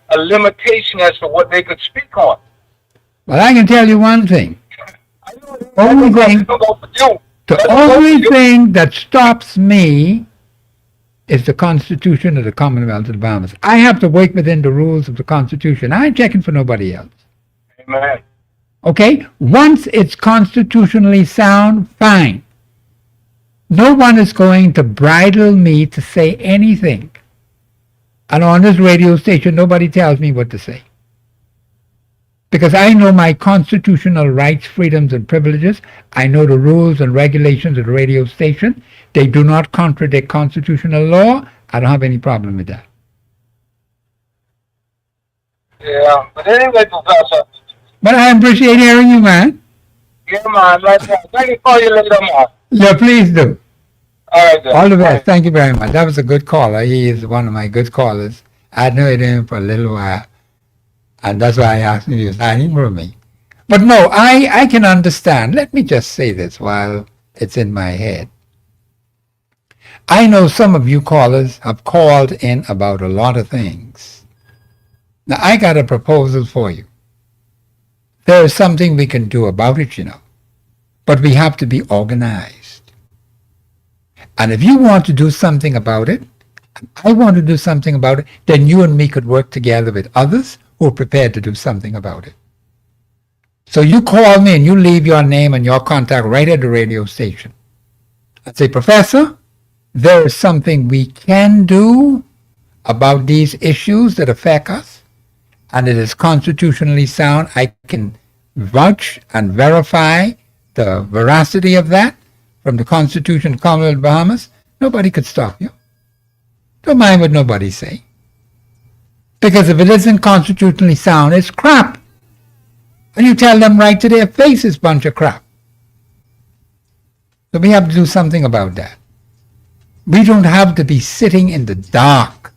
S20: a limitation as to what they could speak on.
S1: Well, I can tell you one thing. The only thing that stops me is the Constitution of the Commonwealth of the Bahamas. I have to work within the rules of the Constitution. I ain't checking for nobody else.
S20: Amen.
S1: Okay? Once it's constitutionally sound, fine. No one is going to bridle me to say anything. And on this radio station, nobody tells me what to say. Because I know my constitutional rights, freedoms, and privileges. I know the rules and regulations of the radio station. They do not contradict constitutional law. I don't have any problem with that.
S20: Yeah, but anyway, Professor.
S1: But I appreciate hearing you, man.
S20: Yeah, man. Let me call you later, man.
S1: Yeah, please do.
S20: All right, then.
S1: All the best. Thank you very much. That was a good caller. He is one of my good callers. I'd known him for a little while, and that's why I asked him to sign in for me. But no, I can understand. Let me just say this while it's in my head. I know some of you callers have called in about a lot of things. Now, I got a proposal for you. There is something we can do about it, you know, but we have to be organized. And if you want to do something about it, and I want to do something about it, then you and me could work together with others who are prepared to do something about it. So you call me and you leave your name and your contact right at the radio station. I say, Professor, there is something we can do about these issues that affect us, and it is constitutionally sound. I can vouch and verify the veracity of that from the Constitution of the Commonwealth of Bahamas. Nobody could stop you. Don't mind what nobody say. Because if it isn't constitutionally sound, it's crap. And you tell them right to their face it's a bunch of crap. So we have to do something about that. We don't have to be sitting in the dark,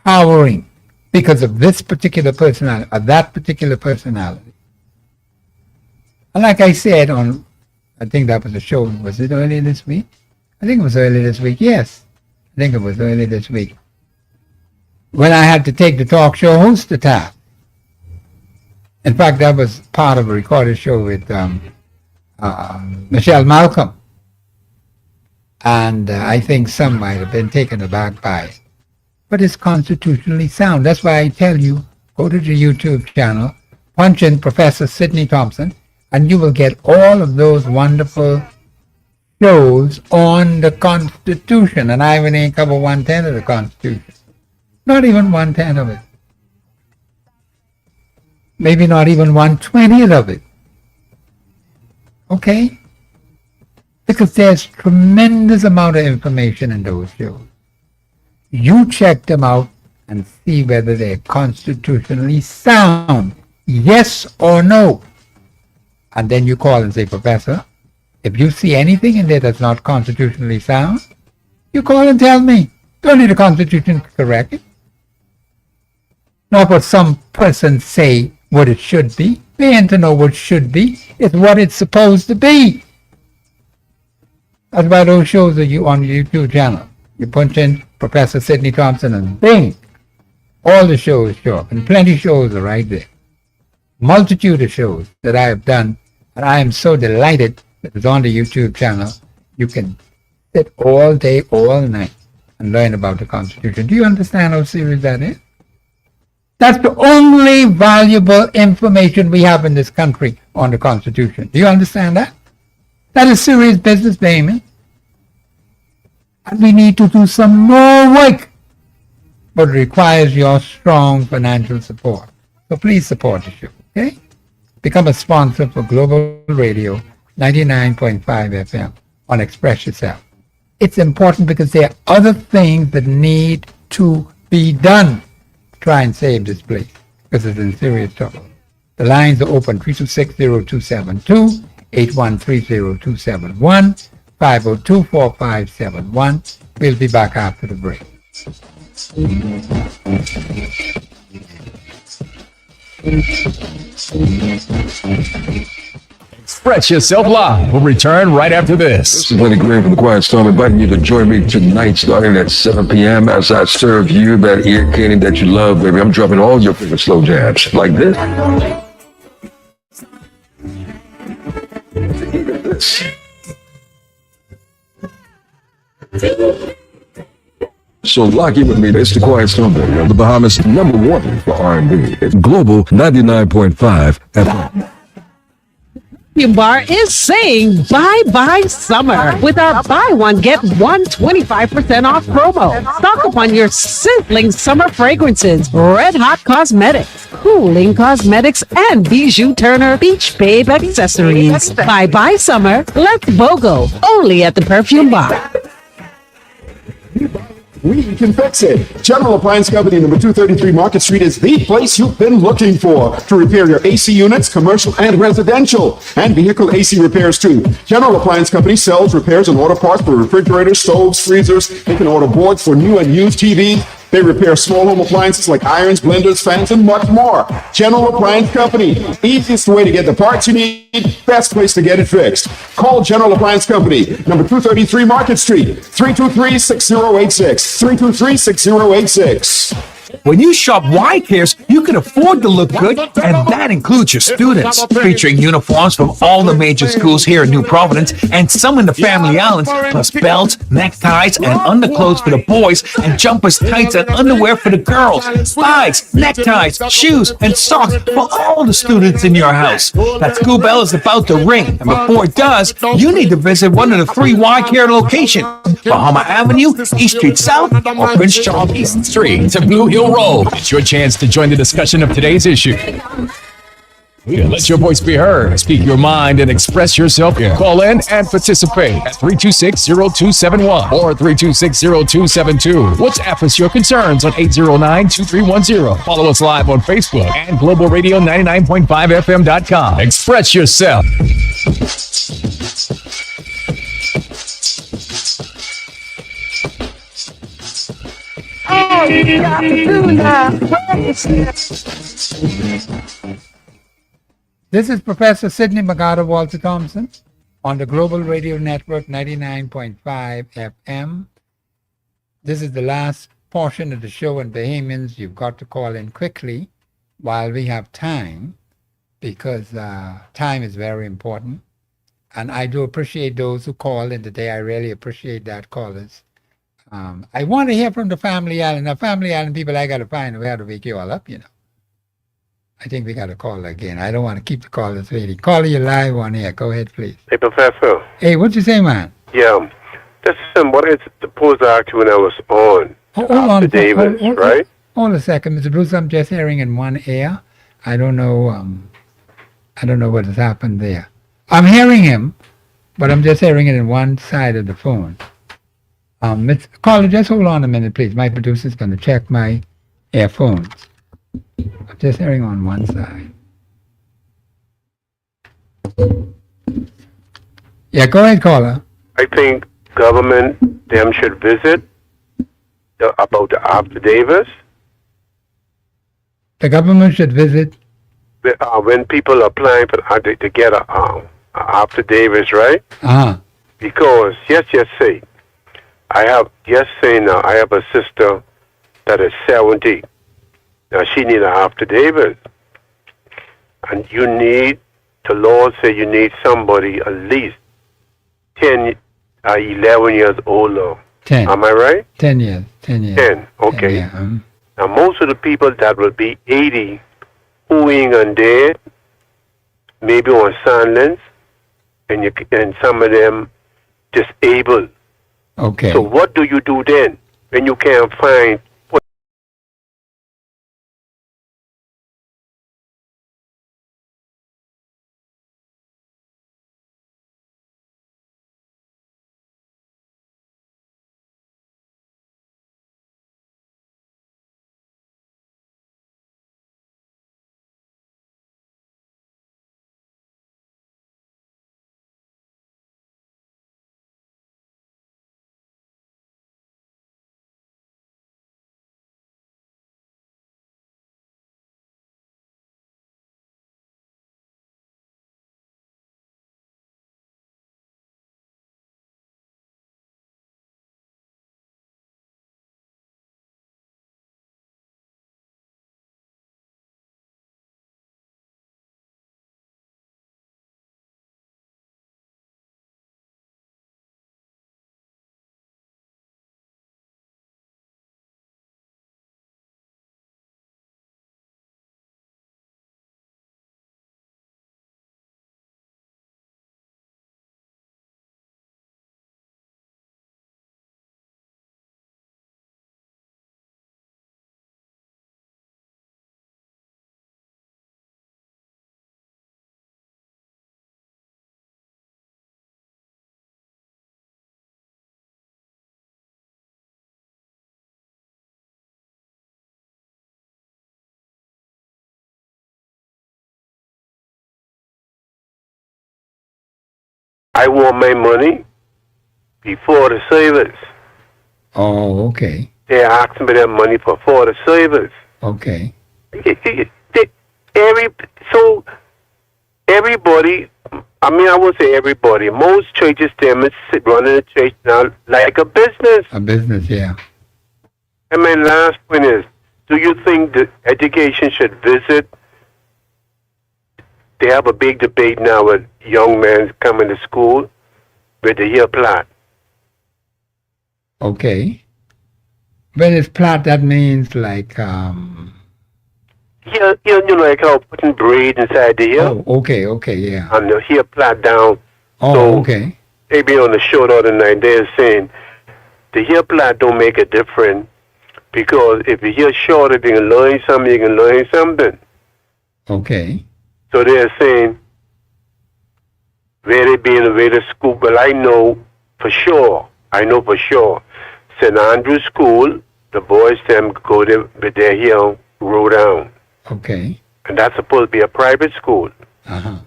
S1: cowering because of this particular personality or that particular personality. And like I said on, I think that was a show, was it earlier this week? I think it was earlier this week, yes. I think it was earlier this week. When I had to take the talk show host to task. In fact, that was part of a recorded show with Michelle Malcolm. And I think some might have been taken aback by it. But it's constitutionally sound. That's why I tell you, go to the YouTube channel, punch in Professor Sidney Thompson, and you will get all of those wonderful shows on the Constitution. And I haven't even covered 1/10 of the Constitution. Not even 1/10 of it. Maybe not even 1/20 of it. Okay? Because there's tremendous amount of information in those shows. You check them out and see whether they're constitutionally sound. Yes or no. And then you call and say, Professor, if you see anything in there that's not constitutionally sound, you call and tell me. Don't need the Constitution to correct it. Not what some person say what it should be. We ain't to know what should be. It's what it's supposed to be. That's why those shows are on your YouTube channel. You punch in Professor Sidney Thompson and bing, all the shows show up. And plenty of shows are right there. Multitude of shows that I have done. And I am so delighted that it's on the YouTube channel. You can sit all day, all night and learn about the Constitution. Do you understand how serious that is? That's the only valuable information we have in this country on the Constitution. Do you understand that? That is serious business, Damon. And we need to do some more work. But it requires your strong financial support. So please support the show, okay? Become a sponsor for Global Radio 99.5 FM on Express Yourself. It's important because there are other things that need to be done. Try and save this place because it's in serious trouble. The lines are open 326-0272, 8130-271, 502-4571. We'll be back after the break.
S11: Express Yourself Live will return right after this.
S4: This is Lenny Green from the Quiet Storm, inviting you to join me tonight starting at 7 p.m. as I serve you that ear candy that you love, baby. I'm dropping all your favorite slow jams like this. So lock in with me. It's the Quiet Storm, baby. The Bahamas' #1 for R&B. It's Global 99.5 FM.
S21: Bar is saying bye-bye summer with our buy one, get one 25% off promo. Stock up on your sizzling summer fragrances, Red Hot Cosmetics, Cooling Cosmetics, and Bijou Turner Beach Babe accessories. Bye-bye summer, let's BOGO, only at the Perfume Bar.
S4: We can fix it. General Appliance Company, number 233 Market Street, is the place you've been looking for to repair your AC units, commercial and residential, and vehicle AC repairs too. General Appliance Company sells, repairs, and order parts for refrigerators, stoves, freezers. They can order boards for new and used TVs. They repair small home appliances like irons, blenders, fans, and much more. General Appliance Company, easiest way to get the parts you need, best place to get it fixed. Call General Appliance Company, number 233 Market Street, 323-6086, 323-6086.
S3: When you shop Y Cares, you can afford to look good, and that includes your students. Featuring uniforms from all the major schools here in New Providence and some in the Family Islands, plus belts, neckties, and underclothes for the boys, and jumpers, tights, and underwear for the girls. Bags, neckties, shoes, and socks for all the students in your house. That school bell is about to ring, and before it does, you need to visit one of the 3 Y Care locations: Bahama Avenue, East Street South, or Prince Charles East
S11: Street to Blue Hill Road. It's your chance to join the discussion of today's issue. Let your voice be heard. Speak your mind and express yourself. Call in and participate at 326-0271 or 326-0272. WhatsApp us your concerns on 809-2310. Follow us live on Facebook and Global Radio 99.5FM.com. Express yourself.
S1: This is Professor Sidney McGarter Walter Thompson on the Global Radio Network 99.5 FM. This is the last portion of the show, and Bahamians, you've got to call in quickly while we have time, because time is very important. And I do appreciate those who call in today. I really appreciate that, callers. I want to hear from the Family Island. Now, Family Island people, I got to find a way to wake you all up, you know. I think we got to call again. I don't want to keep the callers waiting. Caller, you live on here. Go ahead, please.
S2: Hey, Professor.
S1: Hey, what you say, man?
S2: Yeah. This is what I supposed to ask you when I was on.
S1: Hold on.
S2: Davis, right?
S1: Hold a second, Mr. Bruce. I'm just hearing in one ear. I don't know what has happened there. I'm hearing him, but I'm just hearing it in one side of the phone. Mr. Caller, just hold on a minute, please. My producer's going to check my earphones. I'm just hearing on one side. Yeah, go ahead, caller.
S2: I think government, them should visit about the After Davis.
S1: The government should visit?
S2: When people are applying for to get a After Davis, right?
S1: Uh-huh.
S2: Because, just say, I have a sister that is 70. Now, she need an After Davis. And the Lord said you need somebody at least 10, 11 years older.
S1: 10.
S2: Am I right?
S1: 10 years.
S2: 10, okay.
S1: 10,
S2: Now, most of the people that will be 80, who ain't gonna dead, maybe on silence, and some of them disabled.
S1: Okay.
S2: So what do you do then when you can't find I want my money before the service.
S1: Oh, okay.
S2: They're asking me that money for the service.
S1: Okay.
S2: So everybody, I mean, I won't say everybody. Most churches, them is running a church now like a business.
S1: A business, yeah.
S2: And my last point is, do you think that education should visit? They have a big debate now with young men coming to school with the ear plot.
S1: Okay. When it's plot, that means like
S2: Yeah, you know, like how putting braid inside the ear.
S1: Oh, okay, yeah.
S2: And the ear plot down.
S1: Oh,
S2: so
S1: okay.
S2: Maybe on the show the other night, they're saying the ear plot don't make a difference because if you hear short, if you can learn something, you can learn something.
S1: Okay.
S2: So they're saying where they being away to school. Well, I know for sure. St. Andrew's School, the boys them go there with their hair roll down.
S1: Okay.
S2: And that's supposed to be a private school.
S1: Uh-huh.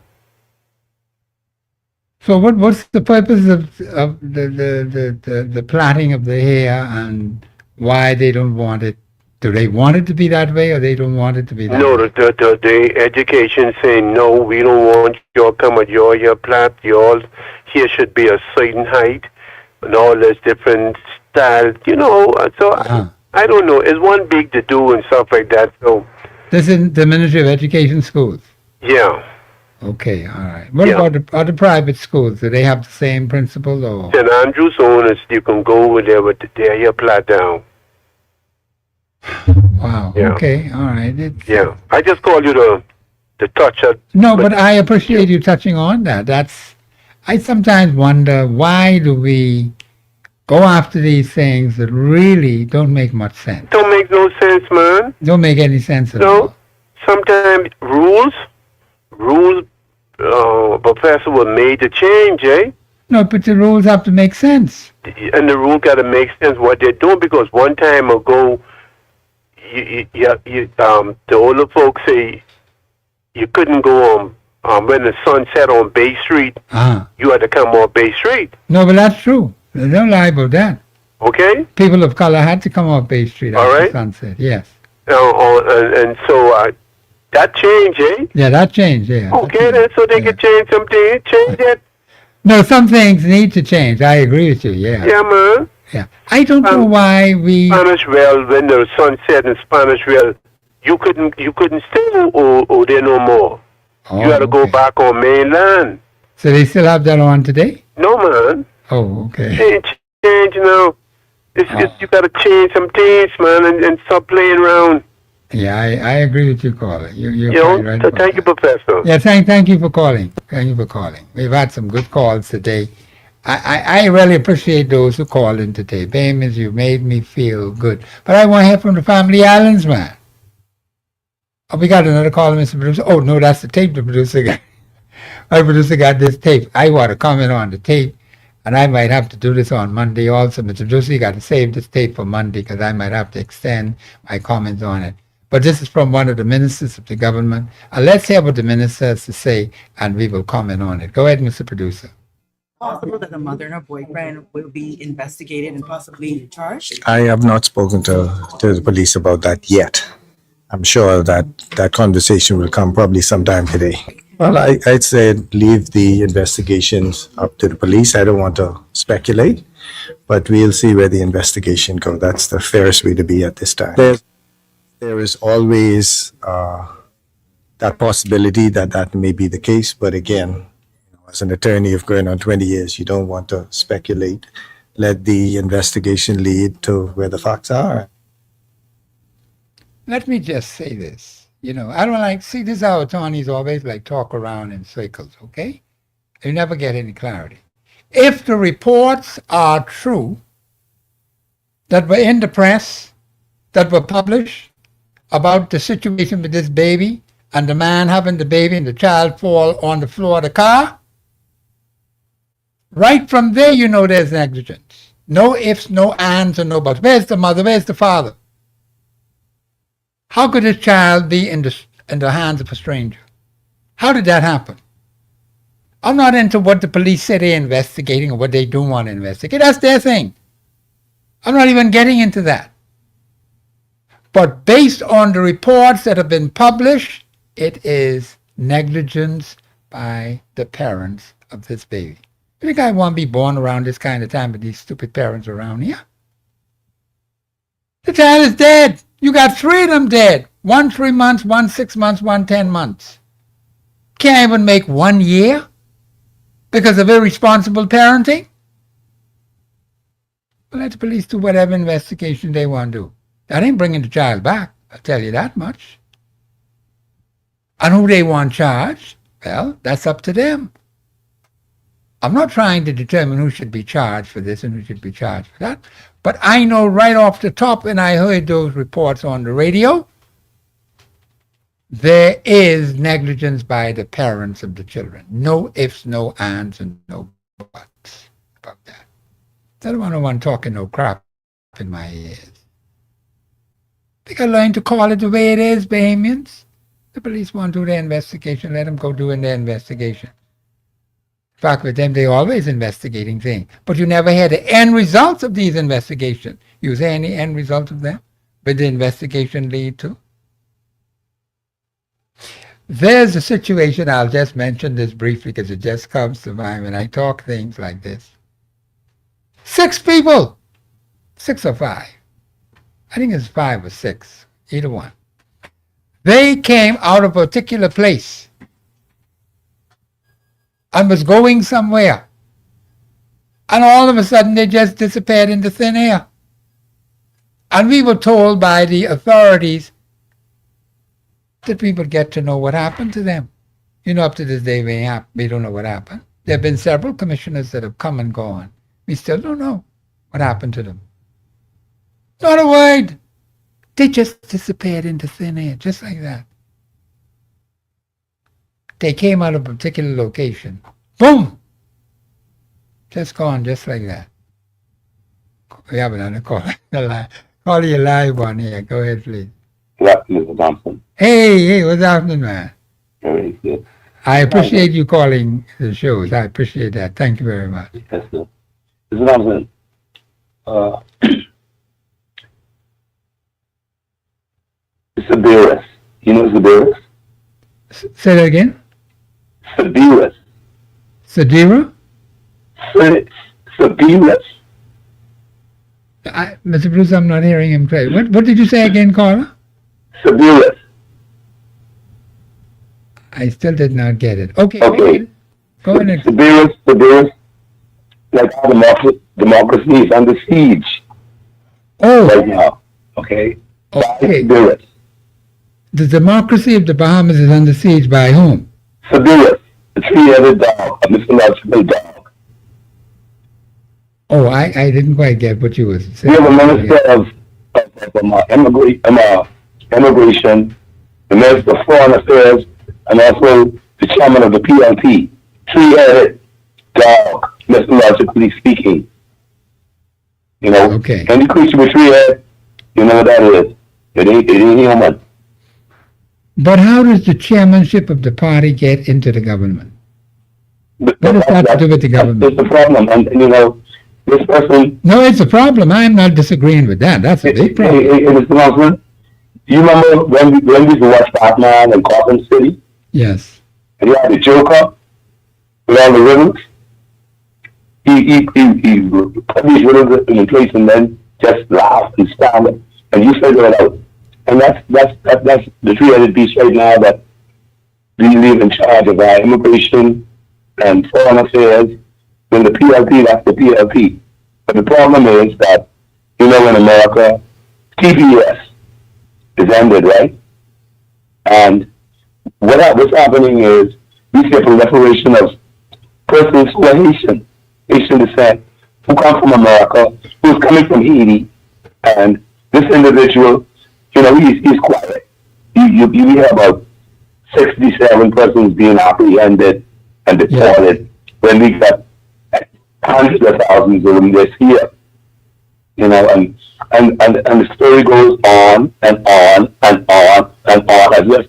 S1: So what's the purpose of the plaiting of the hair and why they don't want it? Do they want it to be that way or they don't want it to be that way?
S2: No, the education saying, no, we don't want your come at your plait. Yours here should be a certain height and all this different style, you know. So I don't know. It's one big to do and stuff like that. So
S1: this is the Ministry of Education schools?
S2: Yeah.
S1: Okay, all right. What about the other private schools? Do they have the same principle or?
S2: St. Andrew's owners, you can go over there with their hair plait down.
S1: Wow.
S2: Yeah.
S1: Okay. All right.
S2: Yeah. I just called you the touch.
S1: No, but I appreciate you touching on that. I sometimes wonder, why do we go after these things that really don't make much sense?
S2: Don't make no sense, man.
S1: Don't make any sense at all.
S2: Sometimes rules, Professor, were made to change, eh?
S1: No, but the rules have to make sense.
S2: And the rule got to make sense what they're doing, because one time ago, the older folks say you couldn't go on when the sun set on Bay Street. You had to come on Bay Street.
S1: No, but that's true. Don't lie about that.
S2: Okay.
S1: People of color had to come off Bay Street after sunset. Yes.
S2: And so that changed, eh?
S1: Yeah, that changed. Yeah.
S2: Okay, then so they could change something. Change it.
S1: No, some things need to change. I agree with you. Yeah.
S2: Yeah, man.
S1: Yeah. I don't know why we.
S2: Spanish Well, when the sun set in Spanish Well, you couldn't stay or there no more. You had to go back on mainland.
S1: So they still have that on today?
S2: No, man.
S1: Oh, okay.
S2: Change now. You got to change some things, man, and stop playing around.
S1: Yeah, I agree with you, caller. You're
S2: quite
S1: right.
S2: So thank you, Professor.
S1: Yeah, thank you for calling. Thank you for calling. We've had some good calls today. I really appreciate those who called in today. Baymans, you made me feel good. But I want to hear from the Family Islands, man. Oh, we got another caller, Mr. Producer. Oh, no, that's the tape the producer got. My producer got this tape. I want to comment on the tape, and I might have to do this on Monday also. Mr. Producer, you got to save this tape for Monday because I might have to extend my comments on it. But this is from one of the ministers of the government. Let's hear what the minister has to say, and we will comment on it. Go ahead, Mr. Producer.
S7: Possible that the mother and her boyfriend will be investigated and possibly charged?
S22: I have not spoken to the police about that yet. I'm sure that conversation will come probably sometime today. Well, I'd say leave the investigations up to the police. I don't want to speculate, but we'll see where the investigation goes. That's the fairest way to be at this time. There is always that possibility that may be the case, but again, as an attorney of going on 20 years, you don't want to speculate. Let the investigation lead to where the facts are.
S1: Let me just say this. I don't see this is how attorneys always talk around in circles, okay? You never get any clarity. If the reports are true that were in the press, that were published about the situation with this baby and the man having the baby and the child fall on the floor of the car, right from there there's negligence. No ifs, no ands, and no buts. Where's the mother? Where's the father? How could a child be in the hands of a stranger? How did that happen? I'm not into what the police say they're investigating or what they don't want to investigate. That's their thing. I'm not even getting into that. But based on the reports that have been published, it is negligence by the parents of this baby. You think I want to be born around this kind of time with these stupid parents around here? The child is dead. You got 3 of them dead. 1 3 months, 1 6 months, 1 10 months. Can't even make 1 year because of irresponsible parenting? Well, let the police do whatever investigation they want to do. That ain't bringing the child back, I'll tell you that much. And who they want charged, well, that's up to them. I'm not trying to determine who should be charged for this and who should be charged for that, but I know right off the top when I heard those reports on the radio, there is negligence by the parents of the children. No ifs, no ands, and no buts about that. I don't want no one talking no crap in my ears. They got to learn to call it the way it is, Bahamians. The police want to do their investigation, let them go doing their investigation. In fact, with them, they're always investigating things. But you never hear the end results of these investigations. You say any end result of them? But the investigation lead to? There's a situation, I'll just mention this briefly because it just comes to mind when I talk things like this. 6 people, 6 or 5. I think it's 5 or 6, either one. They came out of a particular place and was going somewhere. And all of a sudden they just disappeared into thin air. And we were told by the authorities that we would get to know what happened to them. You know, up to this day we don't know what happened. There have been several commissioners that have come and gone. We still don't know what happened to them. Not a word. They just disappeared into thin air, just like that. They came out of a particular location. Boom! Just gone, just like that. We have another call. Call you live one here. Go ahead, please.
S5: Yeah, Mr. Thompson.
S1: Hey, what's happening, man?
S5: Very good.
S1: I appreciate you calling the shows. I appreciate that. Thank you very much.
S5: Yes, sir. Mr. Thompson, Severus. You know Severus?
S1: Say that again?
S5: Severus.
S1: Sadira?
S5: Severus.
S1: Mr. Bruce, I'm not hearing him clearly. What did you say again, caller?
S5: Severus.
S1: I still did not get it. Okay. Go ahead.
S5: Severus. Like our democracy is under siege.
S1: Oh.
S5: Right now. Okay.
S1: Okay.
S5: Severus.
S1: The democracy of the Bahamas is under siege by whom?
S5: Severus, the 3-headed dog, a mythological dog.
S1: Oh, I didn't quite get what you were saying.
S5: We have a minister of immigration, the minister of foreign affairs, and also the chairman of the PLP. 3-headed dog, mythologically speaking. You know,
S1: okay.
S5: Any creature with 3 heads, you know what that is. It ain't human.
S1: But how does the chairmanship of the party get into the government? What does that to do with the government?
S5: It's the problem, and you know, this person.
S1: No, it's a problem. I'm not disagreeing with that. That's a big problem.
S5: Mr. Thompson, do you remember when we used to watch Batman and Gotham City?
S1: Yes.
S5: And you had the Joker with all the riddles. He put these riddles in place and then just laugh and stand up, and you figure it out. And that's the 3-headed beast right now that we leave in charge of our immigration and foreign affairs. When the PLP, that's the PLP. But the problem is that, you know, in America, TPS is ended, right? And what's happening is we see a proliferation of persons who are Haitian descent, who come from America, who's coming from Haiti, and this individual, you know, he's quiet. You hear about 67 persons being apprehended and deported when we got hundreds of thousands of them this year. You know, and the story goes on and on and on and on as if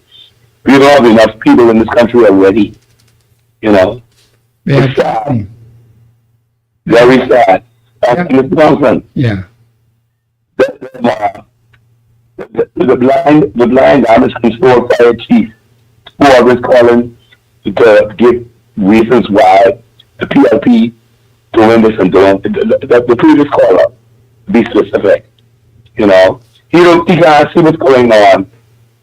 S5: we don't have enough people in this country already. You know,
S1: Yeah.
S5: It's sad. Very sad. And Mr. Thompson,
S1: Yeah.
S5: the blind damage control fire chief who always calling to give reasons why the PLP doing this and doing the previous caller, to be specific. You know, he can't see what's going on,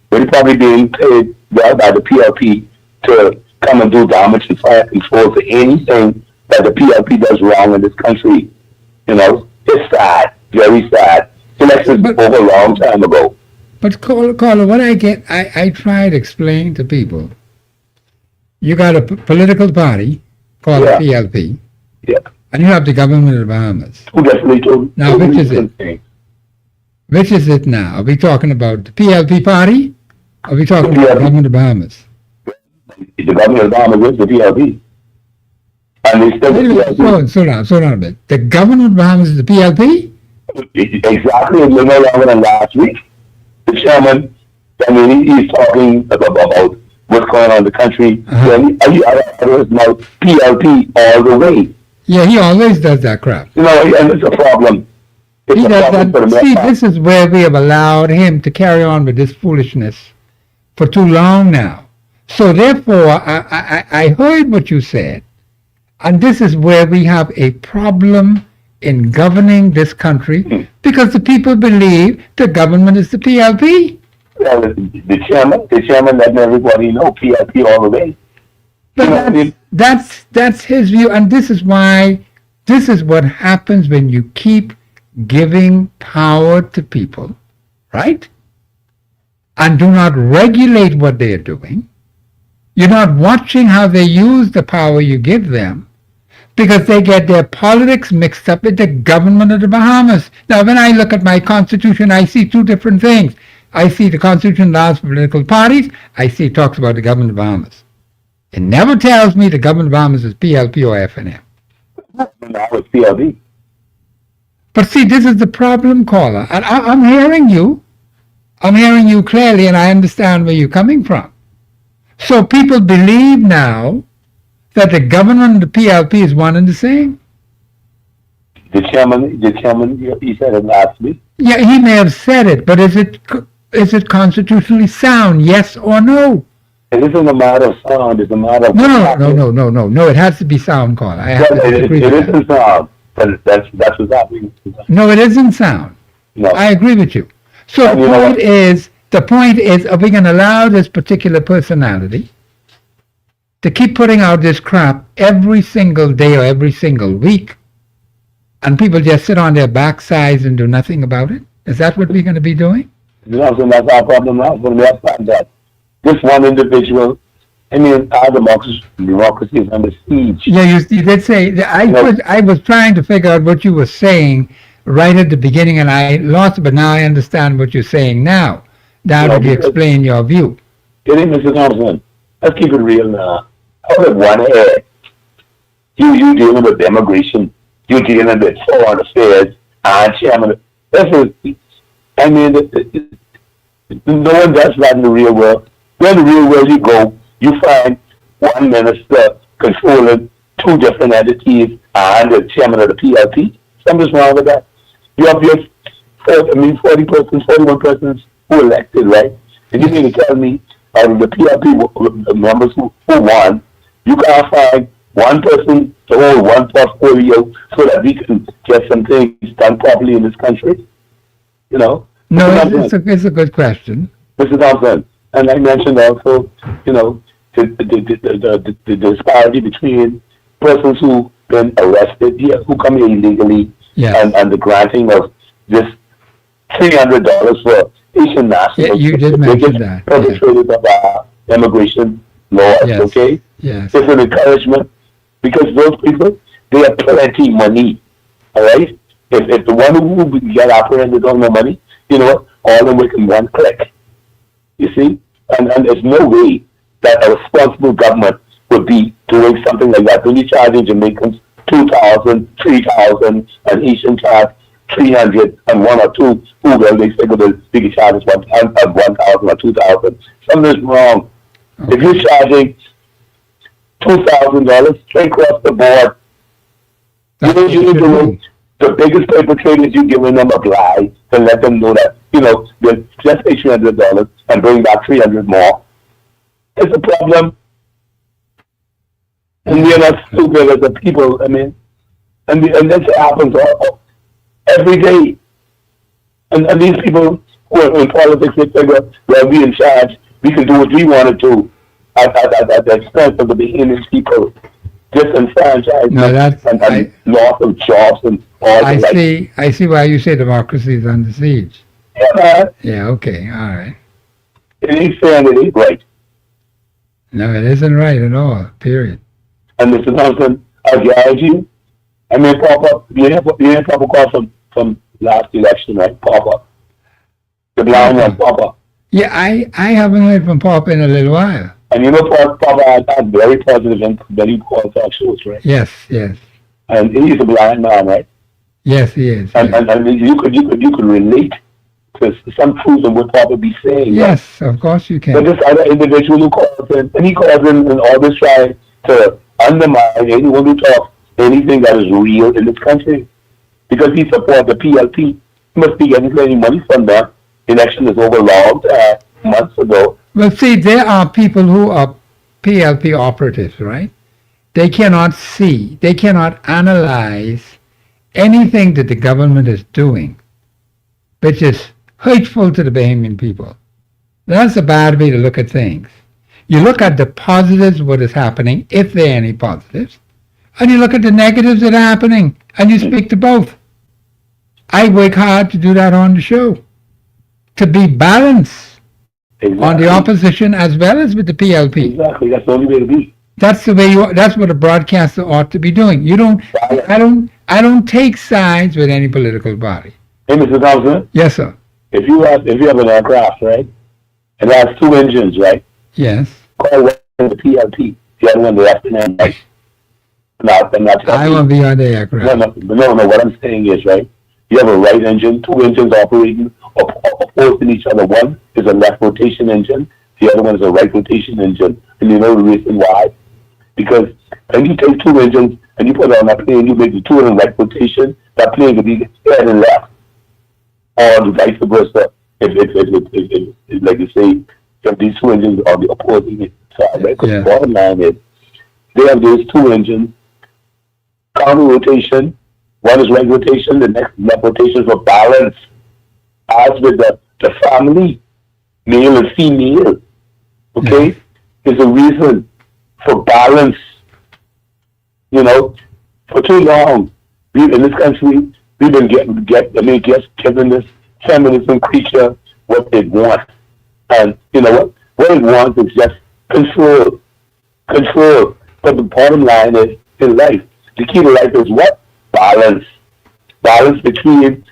S5: but he's probably being paid well by the PLP to come and do damage and fire control for anything that the PLP does wrong in this country. You know, it's sad, very sad. Elections over a long time ago.
S1: But caller, what I try to explain to people. You got a political party called the PLP.
S5: Yeah.
S1: And you have the government of the Bahamas.
S5: Who definitely told
S1: Now, which is it? Which is it now? Are we talking about the PLP party? Or are we talking about the government of the Bahamas?
S5: The government of the Bahamas is the PLP. And they still the PLP.
S1: Slow down a bit. The government of the Bahamas is the PLP?
S5: Exactly, no longer than last week. The chairman, I mean, he's talking about what's going on in the country. I was about PLP all the way.
S1: Yeah, he always does that crap.
S5: You know, and it's a problem.
S1: He does that. See, this is where we have allowed him to carry on with this foolishness for too long now. So therefore, I heard what you said, and this is where we have a problem in governing this country because the people believe the government is the PLP.
S5: Well, the chairman letting everybody know PLP all the way.
S1: But that's his view, and this is what happens when you keep giving power to people, right? And do not regulate what they are doing. You're not watching how they use the power you give them, because they get their politics mixed up with the government of the Bahamas. Now, when I look at my constitution, I see two different things. I see the constitution allows for political parties. I see it talks about the government of the Bahamas. It never tells me the government of the Bahamas is PLP or FNM.
S5: Now it's PLP.
S1: But see, this is the problem, caller. And I'm hearing you. I'm hearing you clearly, and I understand where you're coming from. So people believe now that the government and the PLP is one and the same.
S5: The chairman, he said it last week.
S1: Yeah, he may have said it, but is it constitutionally sound? Yes or no?
S5: It isn't a matter of sound. It's a matter of
S1: No. It has to be sound, caller.
S5: It isn't sound. That's what's happening.
S1: No, it isn't sound.
S5: No.
S1: I agree with you. So the point is, are we going to allow this particular personality to keep putting out this crap every single day or every single week, and people just sit on their backsides and do nothing about it? Is that what we're going to be doing?
S5: That's our problem now. That this one individual, I mean, our democracy is under siege.
S1: Yeah, you did say, I was trying to figure out what you were saying right at the beginning, and I lost it, but now I understand what you're saying now. Now that you explain your view.
S5: Mr. Thompson, let's keep it real now. Out of one head, you dealing with immigration, you dealing with foreign affairs, and chairman. No one does that in the real world. Where in the real world you go, you find one minister controlling two different entities and the chairman of the PLP. Something's wrong with that. You have 40 persons, 41 persons who elected, right? And you mean to tell me out of the PLP members who won, you can't find one person to hold one portfolio so that we can get some things done properly in this country? You know?
S1: No, it's a good question.
S5: Mr. Thompson, and I mentioned also, the disparity between persons who've been arrested here, who come here illegally, and the granting of this $300 for Asian nationals.
S1: Yeah, you did mention that.
S5: Perpetrators of our immigration laws, okay?
S1: Yes.
S5: It's an encouragement because those people, they have plenty money, all right? If the one who get apprehended don't have money, you know what? All of them within one click. You see? And there's no way that a responsible government would be doing something like that. When you're charging Jamaicans $2,000, $3,000, and Asian charge $300, and one or two, they figure the bigger charge is $1,000 or $2,000. Something's wrong. If you're charging $2,000 straight across the board. You doing the biggest perpetrators, you giving them a lie to let them know that, they'll just pay $300 and bring back 300 more. It's a problem. And we're not stupid as the people, and this happens every day. And these people who are in politics, they figure, well, we in charge, we can do what we want to do at the expense of the Bahamian people. Disenfranchised and loss of jobs and all that.
S1: I see why you say democracy is under siege.
S5: Yeah, man.
S1: Yeah, okay, all right.
S5: It ain't fair and it ain't right.
S1: No, it isn't right at all, period.
S5: And Mr. Thompson, I guarantee you, Papa, you hear Papa call from last election, right? Papa. The blind one, Papa.
S1: Yeah, I haven't heard from Papa in a little while.
S5: And Papa had very positive and very qualified shows, right?
S1: Yes.
S5: And he's a blind man, right?
S1: Yes, he is.
S5: And you could relate to some truth of what Papa be saying.
S1: Yes,
S5: right?
S1: Of course you can.
S5: But this other individual who calls in, and he calls in and always trying to undermine anyone who talks anything that is real in this country. Because he supports the PLP. He must be getting any money from them. Election is overlogged months ago.
S1: Well, see, there are people who are PLP operatives, right? They cannot see, they cannot analyze anything that the government is doing, which is hurtful to the Bahamian people. That's a bad way to look at things. You look at the positives, what is happening, if there are any positives, and you look at the negatives that are happening, and you speak to both. I work hard to do that on the show, to be balanced. Exactly. On the opposition as well as with the PLP.
S5: Exactly, that's the only way to be.
S1: That's the way that's what a broadcaster ought to be doing. I don't take sides with any political party.
S5: Hey, Mr. Thompson?
S1: Yes, sir.
S5: If you have an aircraft, right, and it has two engines, right?
S1: Yes.
S5: Call one the PLP, the other one the F&M, right?
S1: I won't be on the aircraft.
S5: No, what I'm saying is, right, you have a right engine, two engines operating opposed to each other. One is a left rotation engine, the other one is a right rotation engine. And you know the reason why? Because when you take two engines and you put it on that plane, you make the two in right rotation, that plane could be head and left. Or vice versa. If like you say, if these two engines are the opposing side, right? Because the bottom line is, they have those two engines, counter rotation, one is right rotation, the next left rotation for balance. As with the family, male and female, okay, is a reason for balance. For too long, in this country, we've been giving this feminism creature what it wants. And you know what? What it wants is just control. But the bottom line is, in life, the key to life is what? Balance. Balance between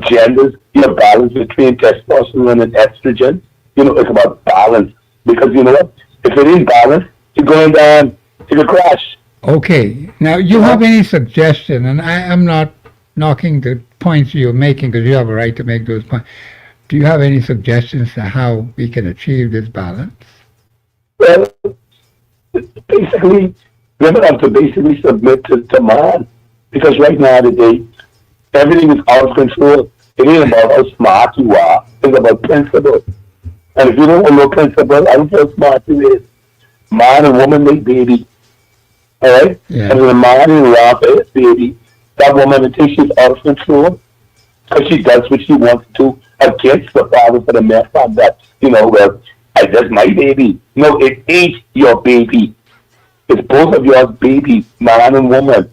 S5: genders, balance between testosterone and estrogen. It's about balance. Because you know what? If it ain't balanced, you're going down, it's a crash.
S1: Okay. Now, you have any suggestion, and I am not knocking the points you're making because you have a right to make those points. Do you have any suggestions to how we can achieve this balance?
S5: Well, basically, women have to basically submit to man. Because right now today, everything is out of control. It ain't about how smart you are. It's about principle. And if you don't know principle, I don't care how smart you is. Man and woman make baby. Alright?
S1: Yeah.
S5: And when a man and rock a baby, that woman until she's out of control, because she does what she wants to against the father for the mere fact that, well, that's my baby. No, it ain't your baby. It's both of yours baby, man and woman.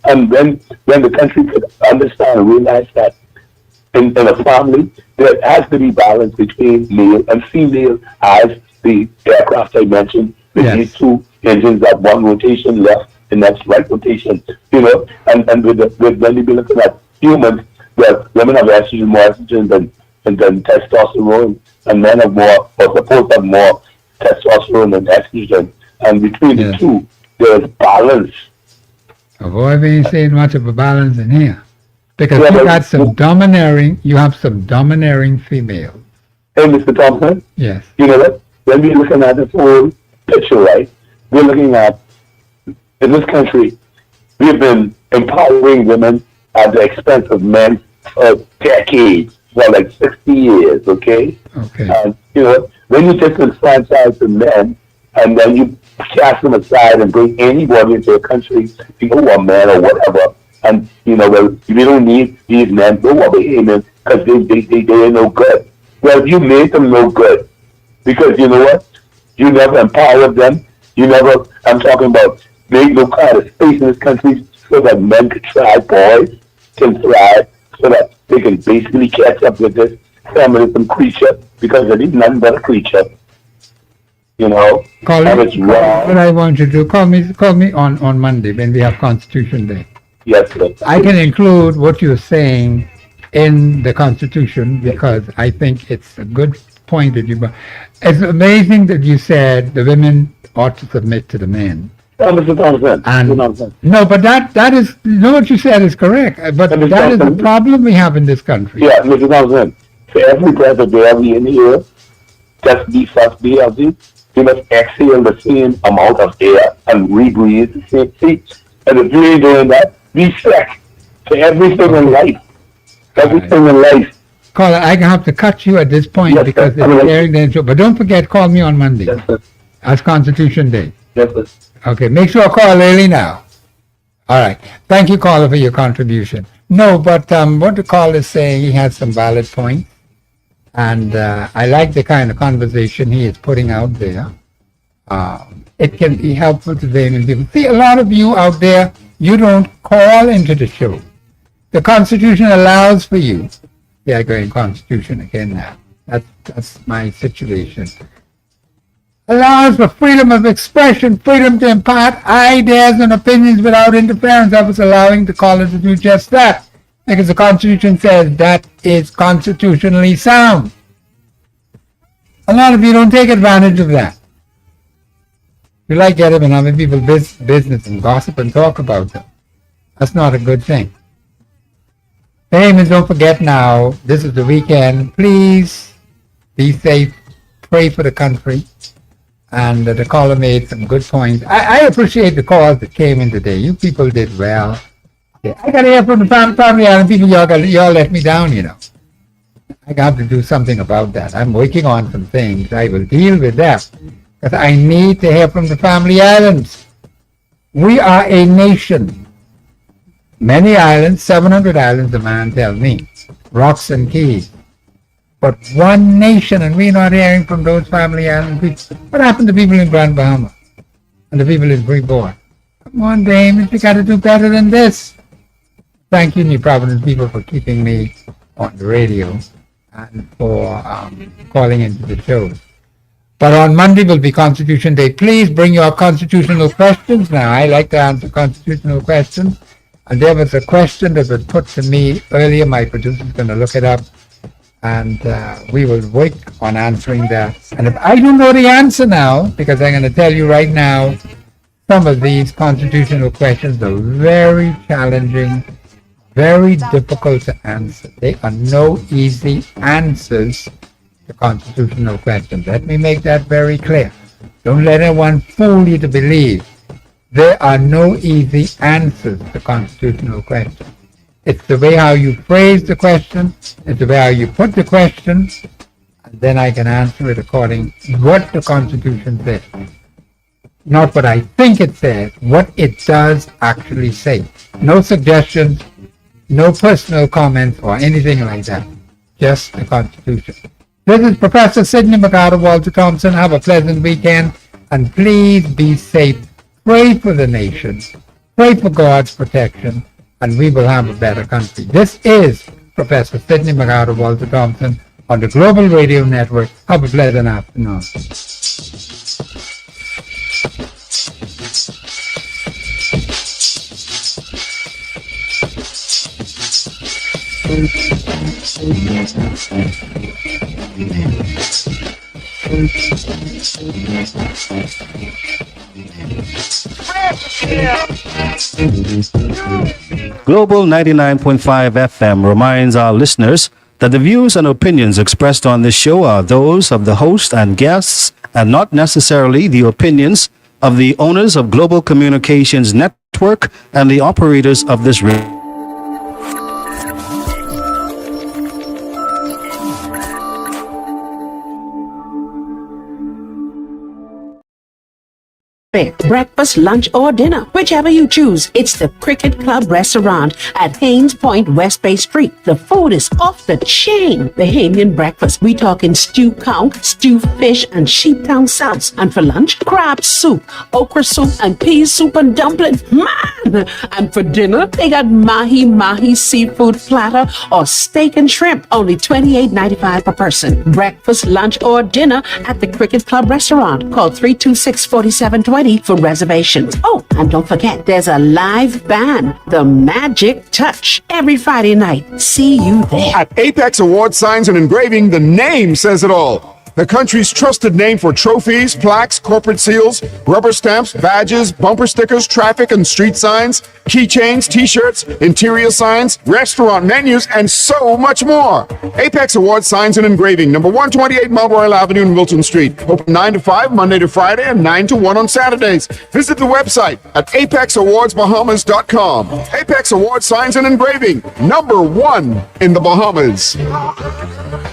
S5: And when the country could understand and realize that in a family, there has to be balance between male and female, as the aircraft I mentioned, with these two engines that one rotation left, the next right rotation, and when you be looking at humans, well, women have estrogen, more estrogen than testosterone, and men have more, or supposed to have more testosterone than estrogen. And between the two, there's balance.
S1: Avoid being saying much of a balance in here. Because you have some domineering females.
S5: Hey, Mr. Thompson?
S1: Yes.
S5: You know what? When we're looking at this whole picture, right, we're looking at in this country, we've been empowering women at the expense of men for decades, for like 60 years, okay?
S1: Okay.
S5: And, when you disenfranchise the men and then you cast them aside and bring anybody into a country, who are men or whatever, and, well, we don't need these men, don't worry, amen, because they ain't no good. Well, you made them no good. Because you know what? You never empowered them. You never, I'm talking about, make no kind of space in this country so that men could thrive, boys can thrive, so that they can basically catch up with this feminism creature, because it is nothing but a creature. And it's wrong.
S1: What I want you to do, call me on Monday when we have Constitution Day.
S5: Yes, sir.
S1: I can include what you're saying in the Constitution because I think it's a good point that you brought. It's amazing that you said the women ought to submit to the men.
S5: Mr. Thompson.
S1: And, no, but that is, what you said is correct. But that is the problem we have in this country.
S5: Yeah, Mr. Thompson. For every breath of air we inhale, just be first be healthy. You must exhale the same amount of air and rebreathe the same thing. And if you ain't doing that, be sick. For everything in life. Everything in life.
S1: Caller, I have to cut you at this point because it's airing the intro. But don't forget, call me on Monday.
S5: Yes, sir.
S1: As Constitution Day.
S5: Yes, sir.
S1: Okay, make sure I call early now. All right. Thank you, caller, for your contribution. No, but what the caller is saying, he has some valid points. And I like the kind of conversation he is putting out there. It can be helpful to them. People. See, a lot of you out there, you don't call into the show. The Constitution allows for you. Yeah, I'm going Constitution again now. That's my situation. Allows for freedom of expression, freedom to impart ideas and opinions without interference. I was allowing the caller to do just that. Because the Constitution says that is constitutionally sound. A lot of you don't take advantage of that. You like getting in other people's business and gossip and talk about them. That's not a good thing. Payments, don't forget now, this is the weekend. Please be safe. Pray for the country. And the caller made some good points. I appreciate the calls that came in today. You people did well. Yeah, I got to hear from the family island people. Y'all let me down, I got to do something about that. I'm working on some things. I will deal with that. Because I need to hear from the family islands. We are a nation. Many islands, 700 islands, the man tells me. Rocks and keys. But one nation, and we're not hearing from those family island people. What happened to people in Grand Bahama? And the people in Freeport? Come on, Damon, you got to do better than this. Thank you, New Providence people, for keeping me on the radio and for calling into the show. But on Monday will be Constitution Day. Please bring your constitutional questions. Now, I like to answer constitutional questions. And there was a question that was put to me earlier. My producer is going to look it up. And we will work on answering that. And if I don't know the answer now, because I'm going to tell you right now, some of these constitutional questions are very challenging, very difficult to answer. They are no easy answers to constitutional questions. Let me make that very clear. Don't let anyone fool you to believe there are no easy answers to constitutional questions. It's the way how you phrase the question, it's the way how you put the question, and then I can answer it according to what the Constitution says. Not what I think it says, what it does actually say. No suggestions, no personal comments or anything like that. Just the Constitution. This is Professor Sidney McArthur, Walter Thompson. Have a pleasant weekend, and please be safe. Pray for the nation. Pray for God's protection, and we will have a better country. This is Professor Sidney McArthur, Walter Thompson on the Global Radio Network. Have a pleasant afternoon.
S9: Global 99.5 FM reminds our listeners that the views and opinions expressed on this show are those of the host and guests and not necessarily the opinions of the owners of Global Communications Network and the operators of this
S8: breakfast, lunch, or dinner, whichever you choose. It's the Cricket Club Restaurant at Haynes Point, West Bay Street. The food is off the chain. Bahamian breakfast. We talking stew cow, stew fish, and sheeptown sauce. And for lunch, crab soup, okra soup, and pea soup and dumplings. Man! And for dinner, they got mahi seafood platter or steak and shrimp. Only $28.95 per person. Breakfast, lunch, or dinner at the Cricket Club Restaurant. Call 326-4720 for reservations. Oh, and don't forget, there's a live band, The Magic Touch, every Friday night. See you there.
S4: At Apex Award Signs and Engraving, the name says it all. The country's trusted name for trophies, plaques, corporate seals, rubber stamps, badges, bumper stickers, traffic and street signs, keychains, t-shirts, interior signs, restaurant menus, and so much more. Apex Award Signs and Engraving, number 128 Mount Royal Avenue in Wilton Street. Open 9 to 5, Monday to Friday, and 9 to 1 on Saturdays. Visit the website at apexawardsbahamas.com. Apex Award Signs and Engraving, number 1 in the Bahamas.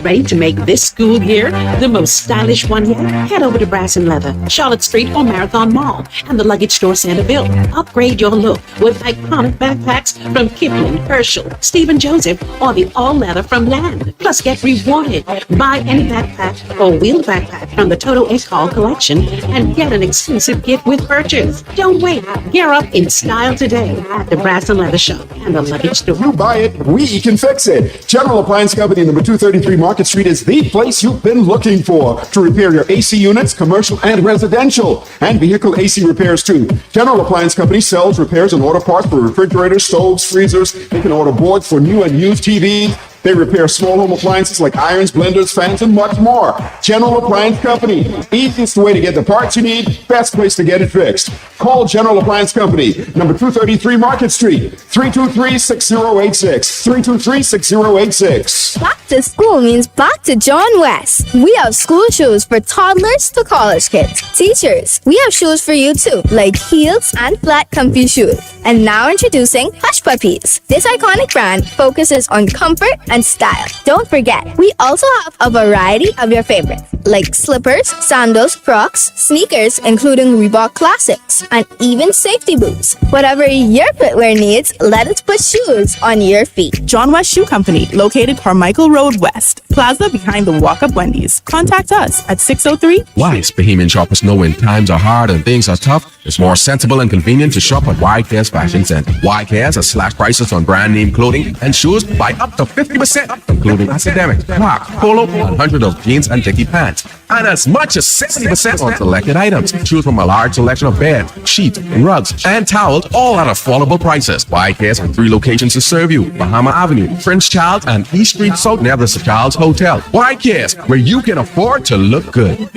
S8: Ready to make this school year the most stylish one yet? Head over to Brass and Leather, Charlotte Street or Marathon Mall, and the Luggage Store Centerville. Upgrade your look with iconic backpacks from Kipling, Herschel, Stephen Joseph, or the all-leather from Land. Plus, get rewarded. Buy any backpack or wheeled backpack from the Toto Ecol collection and get an exclusive gift with purchase. Don't wait. Gear up in style today at the Brass and Leather Shop and the Luggage Store.
S4: You buy it, we can fix it. General Appliance Company, number 233 Market Street, is the place you've been looking for to repair your AC units, commercial and residential, and vehicle AC repairs too. General Appliance Company sells, repairs, and order parts for refrigerators, stoves, freezers. They can order boards for new and used TVs. They repair small home appliances like irons, blenders, fans, and much more. General Appliance Company. Easiest way to get the parts you need, best place to get it fixed. Call General Appliance Company, number 233 Market Street, 323-6086, 323-6086.
S10: Back to school means back to John West. We have school shoes for toddlers to college kids. Teachers, we have shoes for you too, like heels and flat comfy shoes. And now introducing Hush Puppies. This iconic brand focuses on comfort and style. Don't forget, we also have a variety of your favorites, like slippers, sandals, Crocs, sneakers, including Reebok Classics, and even safety boots. Whatever your footwear needs, let us put shoes on your feet.
S12: John West Shoe Company, located Carmichael Road West, Plaza behind the Walk-Up Wendy's. Contact us at 603.
S23: Wise Bahamian shoppers know when times are hard and things are tough, it's more sensible and convenient to shop at YK's Fashion Center. YK's has slashed prices on brand name clothing and shoes by up to 50%, including academic, Clark, Polo, and hundreds of jeans and dicky pants, and as much as 60% on selected items. Choose from a large selection of beds, sheets, rugs, and towels, all at affordable prices. YK's has 3 locations to serve you: Bahama Avenue, Prince Charles, and East Street South near the Sir Charles Hotel. YK's, where you can afford to look good.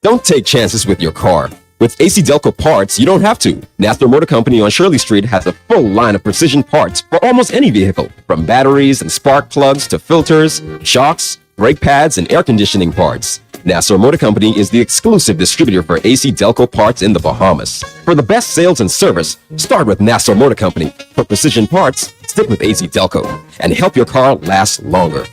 S24: Don't take chances with your car. With AC Delco parts, you don't have to. Nassau Motor Company on Shirley Street has a full line of precision parts for almost any vehicle, from batteries and spark plugs to filters, shocks, brake pads, and air conditioning parts. Nassau Motor Company is the exclusive distributor for AC Delco parts in the Bahamas. For the best sales and service, start with Nassau Motor Company. For precision parts, stick with AC Delco and help your car last longer.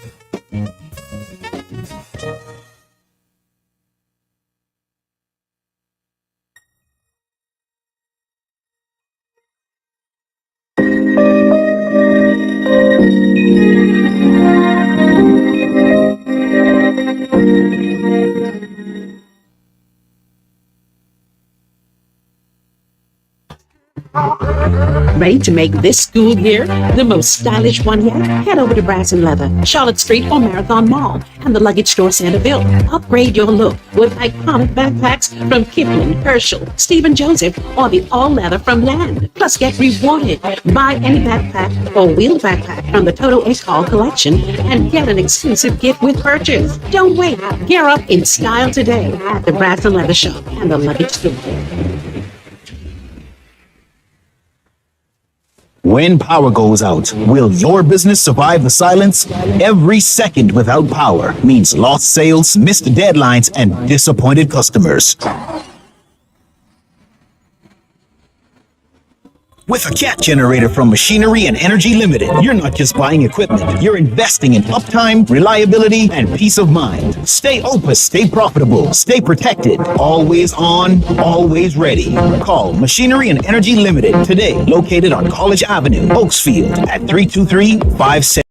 S8: Ready to make this school year the most stylish one yet? Head over to Brass and Leather, Charlotte Street or Marathon Mall, and the Luggage Store Centerville. Upgrade your look with iconic backpacks from Kipling, Herschel, Stephen Joseph, or the all-leather from Land. Plus, get rewarded. Buy any backpack or wheeled backpack from the Toto Ecol collection and get an exclusive gift with purchase. Don't wait. Gear up in style today at the Brass and Leather Shop and the Luggage Store.
S6: When power goes out, will your business survive the silence? Every second without power means lost sales, missed deadlines, and disappointed customers. With a cat generator from Machinery and Energy Limited, you're not just buying equipment, you're investing in uptime, reliability, and peace of mind. Stay open, stay profitable, stay protected, always on, always ready. Call Machinery and Energy Limited today, located on College Avenue, Oaksfield, at 323-57.